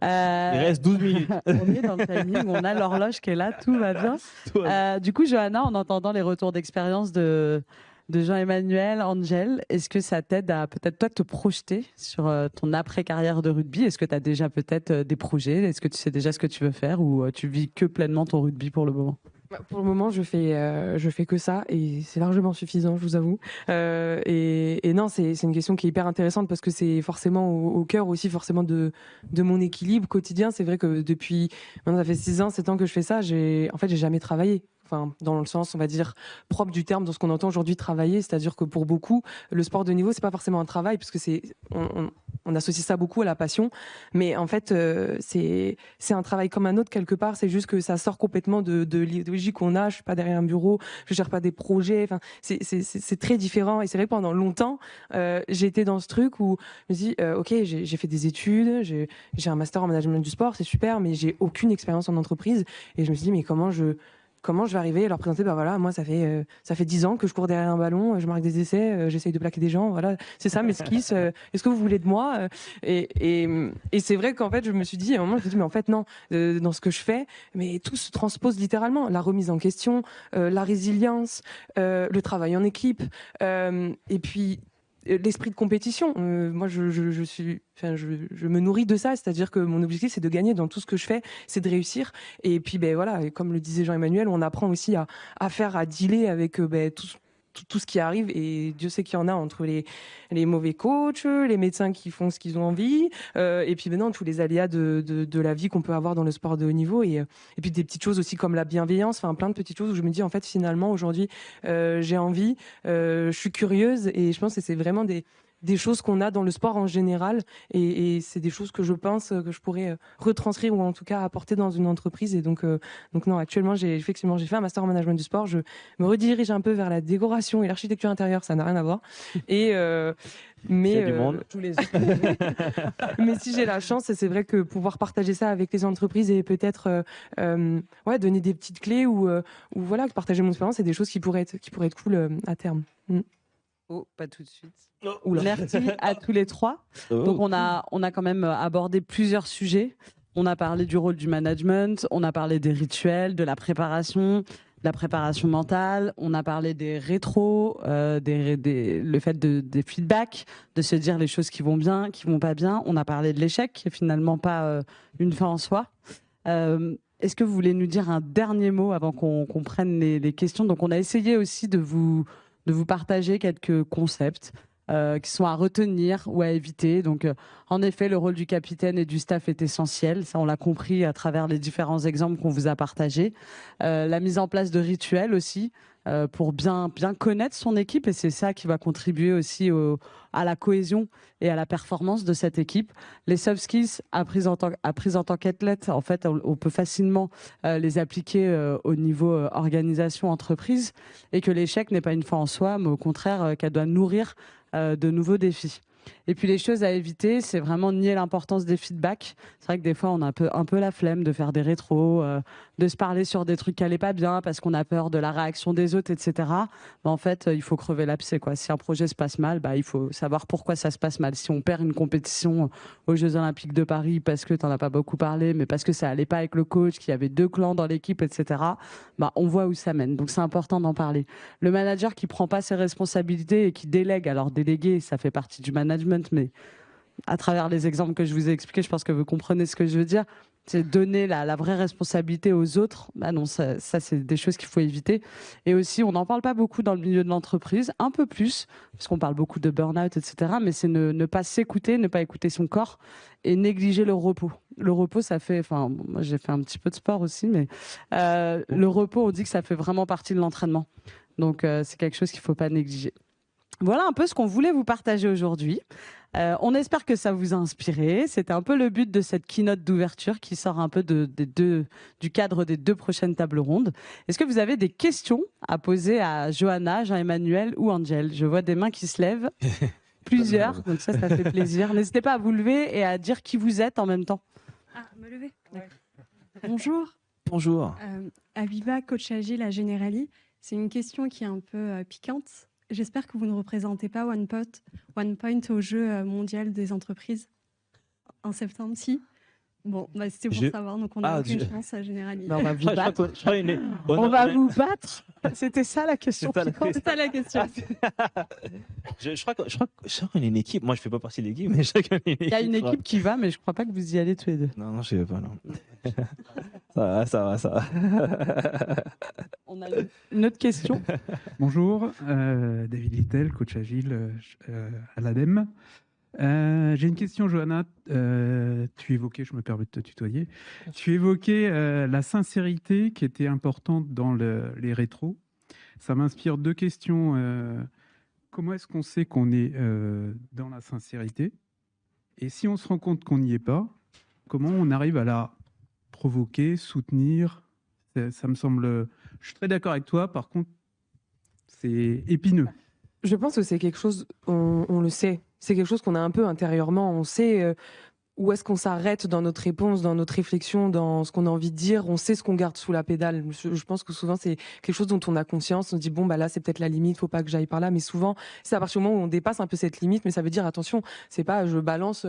Il reste 12 minutes. On est dans le timing où on a l'horloge qui est là, tout va bien. Du coup, Johanna, en entendant les retours d'expérience de Jean-Emmanuel, Angel, est-ce que ça t'aide à peut-être toi te projeter sur ton après-carrière de rugby? Est-ce que tu as déjà peut-être des projets? Est-ce que tu sais déjà ce que tu veux faire ou tu vis que pleinement ton rugby pour le moment? Pour le moment, je fais que ça et c'est largement suffisant, je vous avoue. Et non, c'est une question qui est hyper intéressante parce que c'est forcément au cœur aussi forcément de mon équilibre quotidien. C'est vrai que depuis, maintenant, ça fait 6 ans, 7 ans que je fais ça. J'ai jamais travaillé. Enfin, dans le sens, on va dire, propre du terme, dans ce qu'on entend aujourd'hui travailler. C'est-à-dire que pour beaucoup, le sport de niveau, c'est pas forcément un travail, puisque on associe ça beaucoup à la passion. Mais en fait, c'est un travail comme un autre quelque part. C'est juste que ça sort complètement de l'idéologie qu'on a. Je suis pas derrière un bureau, je gère pas des projets. Enfin, c'est très différent. Et c'est vrai que pendant longtemps, j'ai été dans ce truc où je me dis, ok, j'ai fait des études, j'ai un master en management du sport, c'est super, mais j'ai aucune expérience en entreprise. Et je me suis dit, mais comment je vais arriver à leur présenter, bah voilà, moi ça fait 10 ans que je cours derrière un ballon, je marque des essais, j'essaye de plaquer des gens, voilà, c'est ça mes skills, est-ce que vous voulez de moi et c'est vrai qu'en fait je me suis dit, à un moment je me suis dit, mais en fait non, dans ce que je fais, mais tout se transpose littéralement, la remise en question, la résilience, le travail en équipe, et puis l'esprit de compétition. Moi, je me nourris de ça, c'est-à-dire que mon objectif, c'est de gagner dans tout ce que je fais, c'est de réussir. Et puis, ben voilà, et comme le disait Jean-Emmanuel, on apprend aussi à dealer avec tout ce qui arrive. Et Dieu sait qu'il y en a entre les mauvais coachs, les médecins qui font ce qu'ils ont envie, et puis maintenant tous les aléas de la vie qu'on peut avoir dans le sport de haut niveau. Et puis des petites choses aussi comme la bienveillance, enfin plein de petites choses où je me dis, en fait, finalement, aujourd'hui, j'ai envie, je suis curieuse, et je pense que c'est vraiment des choses qu'on a dans le sport en général, et c'est des choses que je pense que je pourrais retranscrire ou en tout cas apporter dans une entreprise. Et donc non, actuellement effectivement j'ai fait un master en management du sport, je me redirige un peu vers la décoration et l'architecture intérieure, ça n'a rien à voir, et mais du monde. tous les mais si j'ai la chance, c'est vrai que pouvoir partager ça avec les entreprises et peut-être donner des petites clés ou voilà, partager mon expérience, c'est des choses qui pourraient être cool à terme. Oh, pas tout de suite. Oula. Merci à tous les trois. Donc on a quand même abordé plusieurs sujets. On a parlé du rôle du management, on a parlé des rituels, de la préparation mentale, on a parlé des rétros, le fait des feedbacks, de se dire les choses qui vont bien, qui vont pas bien. On a parlé de l'échec, qui est finalement pas une fin en soi. Est-ce que vous voulez nous dire un dernier mot avant qu'on prenne les questions? Donc on a essayé aussi de vous partager quelques concepts qui sont à retenir ou à éviter. Donc, en effet, le rôle du capitaine et du staff est essentiel. Ça, on l'a compris à travers les différents exemples qu'on vous a partagés. La mise en place de rituels aussi, pour bien connaître son équipe. Et c'est ça qui va contribuer aussi à la cohésion et à la performance de cette équipe. Les soft skills apprises en tant qu'athlète, en fait, on peut facilement les appliquer au niveau organisation, entreprise, et que l'échec n'est pas une fin en soi, mais au contraire, qu'elle doit nourrir de nouveaux défis. Et puis les choses à éviter, c'est vraiment nier l'importance des feedbacks. C'est vrai que des fois, on a un peu la flemme de faire des rétros, de se parler sur des trucs qui n'allaient pas bien parce qu'on a peur de la réaction des autres, etc. Mais en fait, il faut crever l'abcès, quoi. Si un projet se passe mal, il faut savoir pourquoi ça se passe mal. Si on perd une compétition aux Jeux Olympiques de Paris parce que tu n'en as pas beaucoup parlé, mais parce que ça n'allait pas avec le coach, qu'il y avait 2 clans dans l'équipe, etc., on voit où ça mène. Donc c'est important d'en parler. Le manager qui ne prend pas ses responsabilités et qui délègue, alors déléguer, ça fait partie du management, mais à travers les exemples que je vous ai expliqués, je pense que vous comprenez ce que je veux dire. C'est donner la vraie responsabilité aux autres. Non, ça c'est des choses qu'il faut éviter. Et aussi, on n'en parle pas beaucoup dans le milieu de l'entreprise, un peu plus, parce qu'on parle beaucoup de burn-out, etc. Mais c'est ne pas s'écouter, ne pas écouter son corps et négliger le repos. Le repos, ça fait... Enfin, moi, j'ai fait un petit peu de sport aussi, mais le repos, on dit que ça fait vraiment partie de l'entraînement. Donc, c'est quelque chose qu'il ne faut pas négliger. Voilà un peu ce qu'on voulait vous partager aujourd'hui. On espère que ça vous a inspiré. C'était un peu le but de cette keynote d'ouverture qui sort un peu du cadre des 2 prochaines tables rondes. Est-ce que vous avez des questions à poser à Johanna, Jean-Emmanuel ou Angel? Je vois des mains qui se lèvent. Plusieurs, donc ça fait plaisir. N'hésitez pas à vous lever et à dire qui vous êtes en même temps. Ah, me lever. Ouais. Bonjour. Bonjour. Aviva, coach agile à Generali. C'est une question qui est un peu piquante. J'espère que vous ne représentez pas OnePoint au jeu mondial des entreprises en septembre, si. Bon, c'était pour savoir, donc on a aucune chance à Generali. On va vous battre. On va vous battre. C'était ça la question. C'est ça la question. Je crois qu'on est une équipe. Moi, je ne fais pas partie de l'équipe, mais je crois qu'on est une équipe. Il y a une équipe qui va, mais je ne crois pas que vous y allez tous les deux. Non, je ne sais pas, non. Ça va. On a une autre question. Bonjour, David Littel, coach agile à l'ADEME. J'ai une question, Johanna. Tu évoquais, je me permets de te tutoyer, tu évoquais la sincérité qui était importante dans les rétros. Ça m'inspire deux questions. Comment est-ce qu'on sait qu'on est dans la sincérité? Et si on se rend compte qu'on n'y est pas, comment on arrive à la provoquer, soutenir? Ça me semble... Je suis très d'accord avec toi, par contre, c'est épineux. Je pense que c'est quelque chose, on le sait, c'est quelque chose qu'on a un peu intérieurement, on sait où est-ce qu'on s'arrête dans notre réponse, dans notre réflexion, dans ce qu'on a envie de dire, on sait ce qu'on garde sous la pédale. Je pense que souvent c'est quelque chose dont on a conscience, on se dit bon bah là c'est peut-être la limite, faut pas que j'aille par là, mais souvent c'est à partir du moment où on dépasse un peu cette limite, mais ça veut dire attention, c'est pas je balance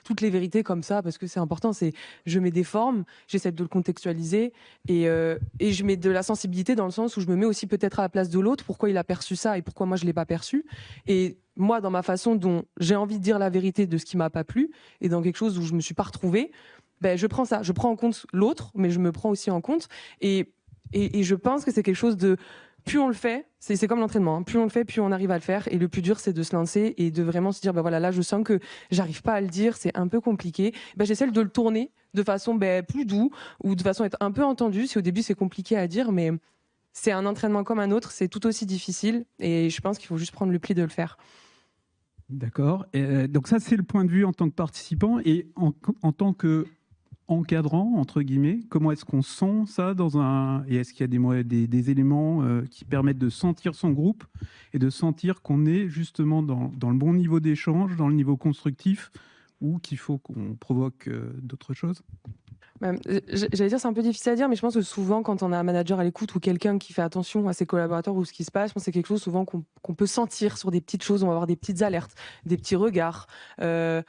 toutes les vérités comme ça parce que c'est important, c'est je mets des formes, j'essaie de le contextualiser et je mets de la sensibilité dans le sens où je me mets aussi peut-être à la place de l'autre, pourquoi il a perçu ça et pourquoi moi je l'ai pas perçu, et moi, dans ma façon dont j'ai envie de dire la vérité de ce qui m'a pas plu et dans quelque chose où je me suis pas retrouvée, ben je prends ça, je prends en compte l'autre, mais je me prends aussi en compte et je pense que c'est quelque chose de plus on le fait, c'est comme l'entraînement, hein, plus on le fait, plus on arrive à le faire et le plus dur c'est de se lancer et de vraiment se dire ben voilà là je sens que j'arrive pas à le dire, c'est un peu compliqué, ben j'essaie de le tourner de façon plus doux ou de façon à être un peu entendu. Si au début c'est compliqué à dire, mais c'est un entraînement comme un autre, c'est tout aussi difficile et je pense qu'il faut juste prendre le pli de le faire. D'accord. Donc ça, c'est le point de vue en tant que participant. Et en tant qu'encadrant, entre guillemets, comment est-ce qu'on sent ça dans un... Et est-ce qu'il y a des éléments qui permettent de sentir son groupe et de sentir qu'on est justement dans le bon niveau d'échange, dans le niveau constructif, ou qu'il faut qu'on provoque d'autres choses? J'allais dire c'est un peu difficile à dire, mais je pense que souvent quand on a un manager à l'écoute ou quelqu'un qui fait attention à ses collaborateurs ou ce qui se passe, je pense que c'est quelque chose souvent qu'on peut sentir sur des petites choses. On va avoir des petites alertes, des petits regards, des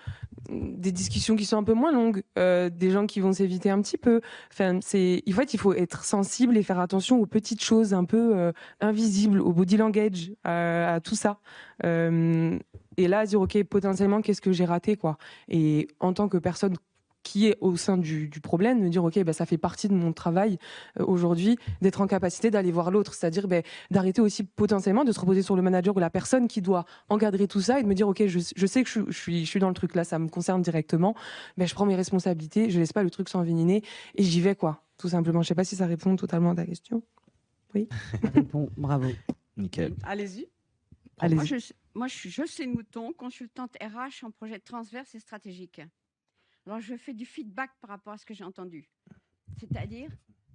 discussions qui sont un peu moins longues, des gens qui vont s'éviter un petit peu. Enfin, il faut être sensible et faire attention aux petites choses un peu invisibles, au body language, à tout ça. Et là, dire ok, potentiellement, qu'est-ce que j'ai raté, quoi. Et en tant que personne qui est au sein du problème, me dire ok, ça fait partie de mon travail aujourd'hui d'être en capacité d'aller voir l'autre, c'est-à-dire d'arrêter aussi potentiellement de se reposer sur le manager ou la personne qui doit encadrer tout ça et de me dire ok, je sais que je suis dans le truc là, ça me concerne directement, je prends mes responsabilités, je laisse pas le truc s'enveniner et j'y vais, quoi, tout simplement. Je sais pas si ça répond totalement à ta question. Oui. Bon, bravo. Nickel. Allez-y. Moi, je suis Jocelyne Mouton, consultante RH en projet transverse et stratégique. Alors, je fais du feedback par rapport à ce que j'ai entendu. C'est-à-dire,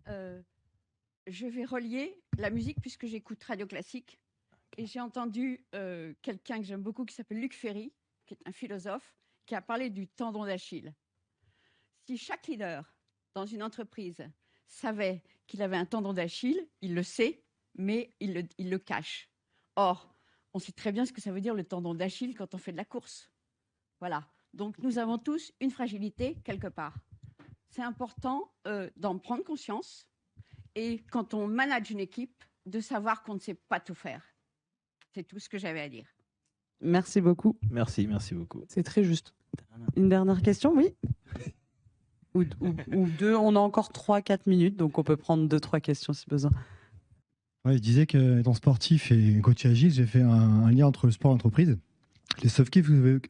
je vais relier la musique puisque j'écoute Radio Classique. Et j'ai entendu quelqu'un que j'aime beaucoup qui s'appelle Luc Ferry, qui est un philosophe, qui a parlé du tendon d'Achille. Si chaque leader dans une entreprise savait qu'il avait un tendon d'Achille, il le sait, mais il le cache. Or, on sait très bien ce que ça veut dire le tendon d'Achille quand on fait de la course. Voilà. Donc, nous avons tous une fragilité quelque part. C'est important d'en prendre conscience et quand on manage une équipe, de savoir qu'on ne sait pas tout faire. C'est tout ce que j'avais à dire. Merci beaucoup. Merci beaucoup. C'est très juste. Une dernière question, oui? Ou deux, on a encore 3-4 minutes, donc on peut prendre 2-3 questions si besoin. Ouais, je disais qu'étant sportif et coach agile, j'ai fait un lien entre le sport et l'entreprise. Les soft skills que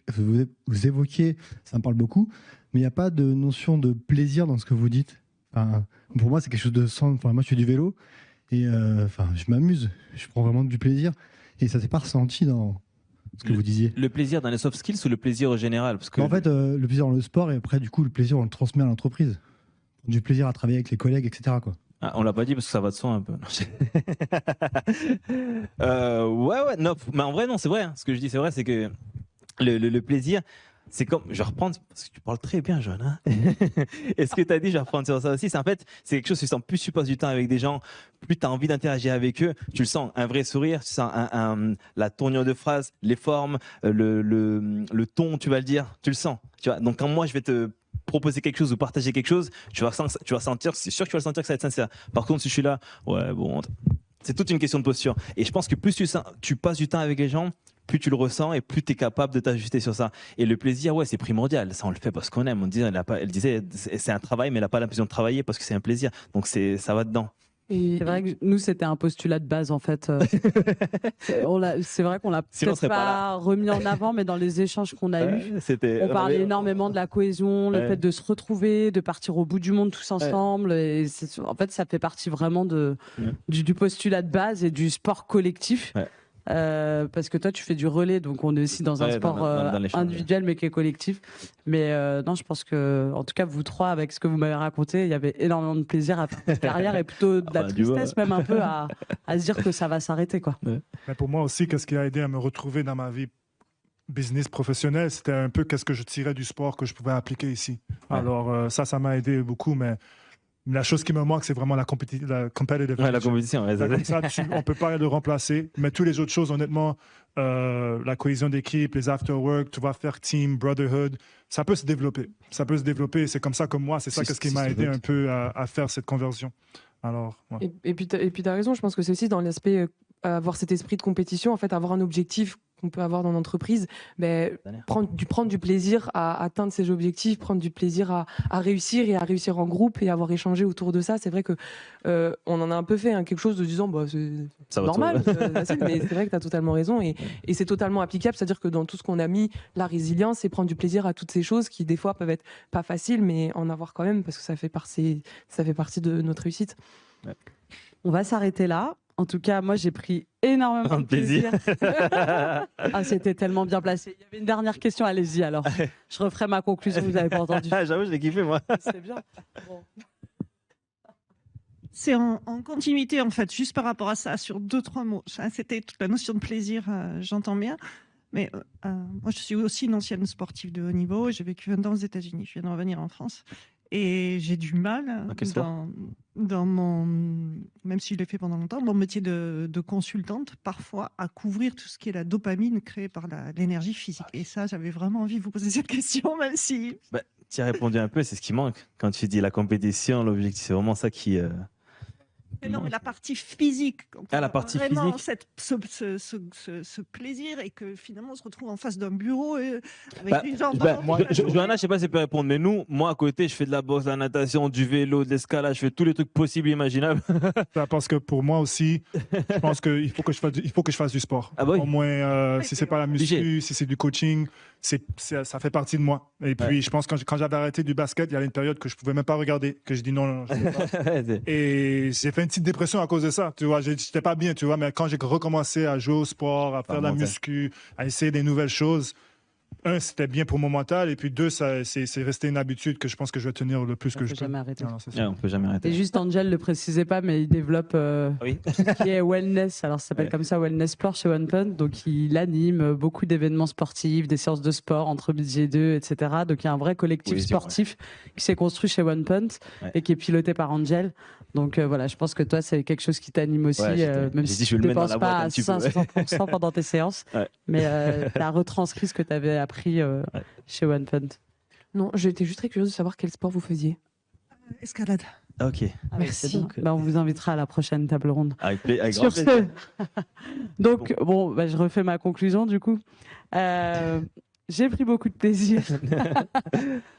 vous évoquiez, ça me parle beaucoup, mais il n'y a pas de notion de plaisir dans ce que vous dites. Enfin, pour moi, c'est quelque chose de sans. Enfin, moi, je fais du vélo et je m'amuse, je prends vraiment du plaisir et ça ne s'est pas ressenti dans ce que vous disiez. Le plaisir dans les soft skills ou le plaisir au général? Parce que en fait, le plaisir dans le sport et après, du coup, le plaisir, on le transmet à l'entreprise. Du plaisir à travailler avec les collègues, etc., quoi. Ah, on l'a pas dit parce que ça va de soi un peu. Ouais, non, mais en vrai, non, c'est vrai. Hein. Ce que je dis, c'est vrai, c'est que le plaisir, c'est comme. Je vais reprendre, parce que tu parles très bien, Johanna. Hein. Et ce que tu as dit, je vais reprendre sur ça aussi. C'est en fait, c'est quelque chose, tu sens, plus tu passes du temps avec des gens, plus tu as envie d'interagir avec eux. Tu le sens, un vrai sourire, tu sens la tournure de phrase, les formes, le ton, tu vas le dire, tu le sens. Tu vois. Donc, quand moi, je vais te proposer quelque chose ou partager quelque chose, tu vas sentir, c'est sûr que tu vas sentir que ça va être sincère. Par contre, si je suis là, ouais, bon, c'est toute une question de posture. Et je pense que plus tu passes du temps avec les gens, plus tu le ressens et plus tu es capable de t'ajuster sur ça. Et le plaisir, ouais, c'est primordial. Ça, on le fait parce qu'on aime. Elle disait, c'est un travail, mais elle n'a pas l'impression de travailler parce que c'est un plaisir. Donc, ça va dedans. C'est vrai que nous, c'était un postulat de base, en fait. C'est vrai qu'on l'a peut-être pas remis en avant, mais dans les échanges qu'on a eus, on parlait énormément de la cohésion, le fait de se retrouver, de partir au bout du monde tous ensemble. Et en fait, ça fait partie vraiment du postulat de base et du sport collectif. Parce que toi, tu fais du relais, donc on est aussi dans un sport individuel, mais qui est collectif. Mais non, je pense que, en tout cas, vous trois, avec ce que vous m'avez raconté, il y avait énormément de plaisir à faire cette carrière et plutôt de la tristesse, même un peu à se dire que ça va s'arrêter, quoi. Mais pour moi aussi, qu'est-ce qui a aidé à me retrouver dans ma vie business professionnelle, c'était un peu qu'est-ce que je tirais du sport que je pouvais appliquer ici. Alors ça m'a aidé beaucoup, mais la chose qui me manque, c'est vraiment la competitive. La compétition. Comme ça, on ne peut pas le remplacer. Mais toutes les autres choses, honnêtement, la cohésion d'équipe, les after-work, tu vas faire team, brotherhood, ça peut se développer. Ça peut se développer. C'est comme ça que moi, c'est ça qu'est-ce qui m'a aidé un peu à faire cette conversion. Alors, ouais. Et puis, tu as raison, je pense que c'est aussi dans l'aspect avoir cet esprit de compétition, en fait, avoir un objectif qu'on peut avoir dans l'entreprise, prendre du plaisir à atteindre ses objectifs, prendre du plaisir à réussir et à réussir en groupe et avoir échangé autour de ça. C'est vrai que on en a un peu fait quelque chose de disant c'est normal, facile, mais c'est vrai que tu as totalement raison et c'est totalement applicable. C'est-à-dire que dans tout ce qu'on a mis, la résilience, c'est prendre du plaisir à toutes ces choses qui des fois peuvent être pas faciles, mais en avoir quand même parce que ça fait partie de notre réussite. Ouais. On va s'arrêter là. En tout cas, moi, j'ai pris énormément de plaisir. C'était tellement bien placé. Il y avait une dernière question, allez-y alors. Je referai ma conclusion, vous n'avez pas entendu. J'avoue, je l'ai kiffé, moi. C'est bien. Bon. C'est en continuité, en fait, juste par rapport à ça, sur 2-3 mots. C'était toute la notion de plaisir, j'entends bien. Mais moi, je suis aussi une ancienne sportive de haut niveau. J'ai vécu 20 ans aux États-Unis. Je viens de revenir en France. Et j'ai du mal dans mon, même si je l'ai fait pendant longtemps, mon métier de consultante, parfois à couvrir tout ce qui est la dopamine créée par l'énergie physique. Et ça, j'avais vraiment envie de vous poser cette question, même si... Tu as répondu un peu, c'est ce qui manque. Quand tu dis la compétition, l'objectif, c'est vraiment ça qui... Non, mais la partie physique. La partie vraiment physique. Ce plaisir et que finalement on se retrouve en face d'un bureau avec des gens. Johanna, je sais pas si elle peut répondre, mais moi à côté, je fais de la boxe, de la natation, du vélo, de l'escalade, je fais tous les trucs possibles et imaginables. Parce que pour moi aussi, je pense qu'il faut que je fasse du sport. Au moins, si c'est pas la muscu, si c'est du coaching, ça fait partie de moi. Et puis, je pense que quand j'avais arrêté du basket, il y avait une période que je pouvais même pas regarder, que je dis non, je sais pas. Et j'ai fait une petite dépression à cause de ça. Tu vois, j'étais pas bien, tu vois. Mais quand j'ai recommencé à jouer au sport, à faire de la muscu, à essayer des nouvelles choses, c'était bien pour mon mental. Et puis 2, c'est resté une habitude que je pense que je vais tenir le plus que je peux. On peut jamais arrêter. Et juste, Angel ne le précisait pas, mais il développe tout ce qui est wellness. Alors, ça s'appelle comme ça, Wellness Sport chez OnePunt. Donc, il anime beaucoup d'événements sportifs, des séances de sport entre midi et 2, etc. Donc, il y a un vrai collectif sportif qui s'est construit chez OnePunt et qui est piloté par Angel. Donc, voilà, je pense que toi, c'est quelque chose qui t'anime aussi, même si tu ne dépenses pas à 500% pendant tes séances. Mais tu as retranscrit ce que tu avais appris chez OnePunt. Non, j'étais juste très curieuse de savoir quel sport vous faisiez. Escalade. Ok. Merci. On vous invitera à la prochaine table ronde. Avec grand plaisir. Donc, je refais ma conclusion du coup. J'ai pris beaucoup de plaisir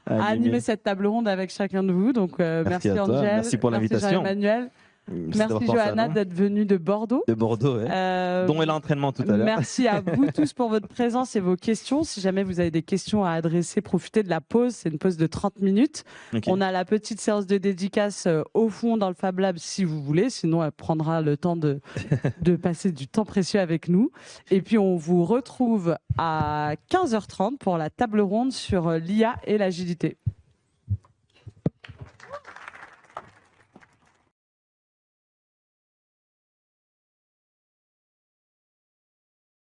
à animer cette table ronde avec chacun de vous. Donc, merci Angel. Merci pour l'invitation. Merci Jean-Emmanuel. Merci Johanna d'être venue de Bordeaux. De Bordeaux, dont est l'entraînement tout à l'heure. Merci à vous tous pour votre présence et vos questions. Si jamais vous avez des questions à adresser, profitez de la pause. C'est une pause de 30 minutes. Okay. On a la petite séance de dédicace au fond dans le Fab Lab si vous voulez. Sinon, elle prendra le temps de passer du temps précieux avec nous. Et puis, on vous retrouve à 15h30 pour la table ronde sur l'IA et l'agilité.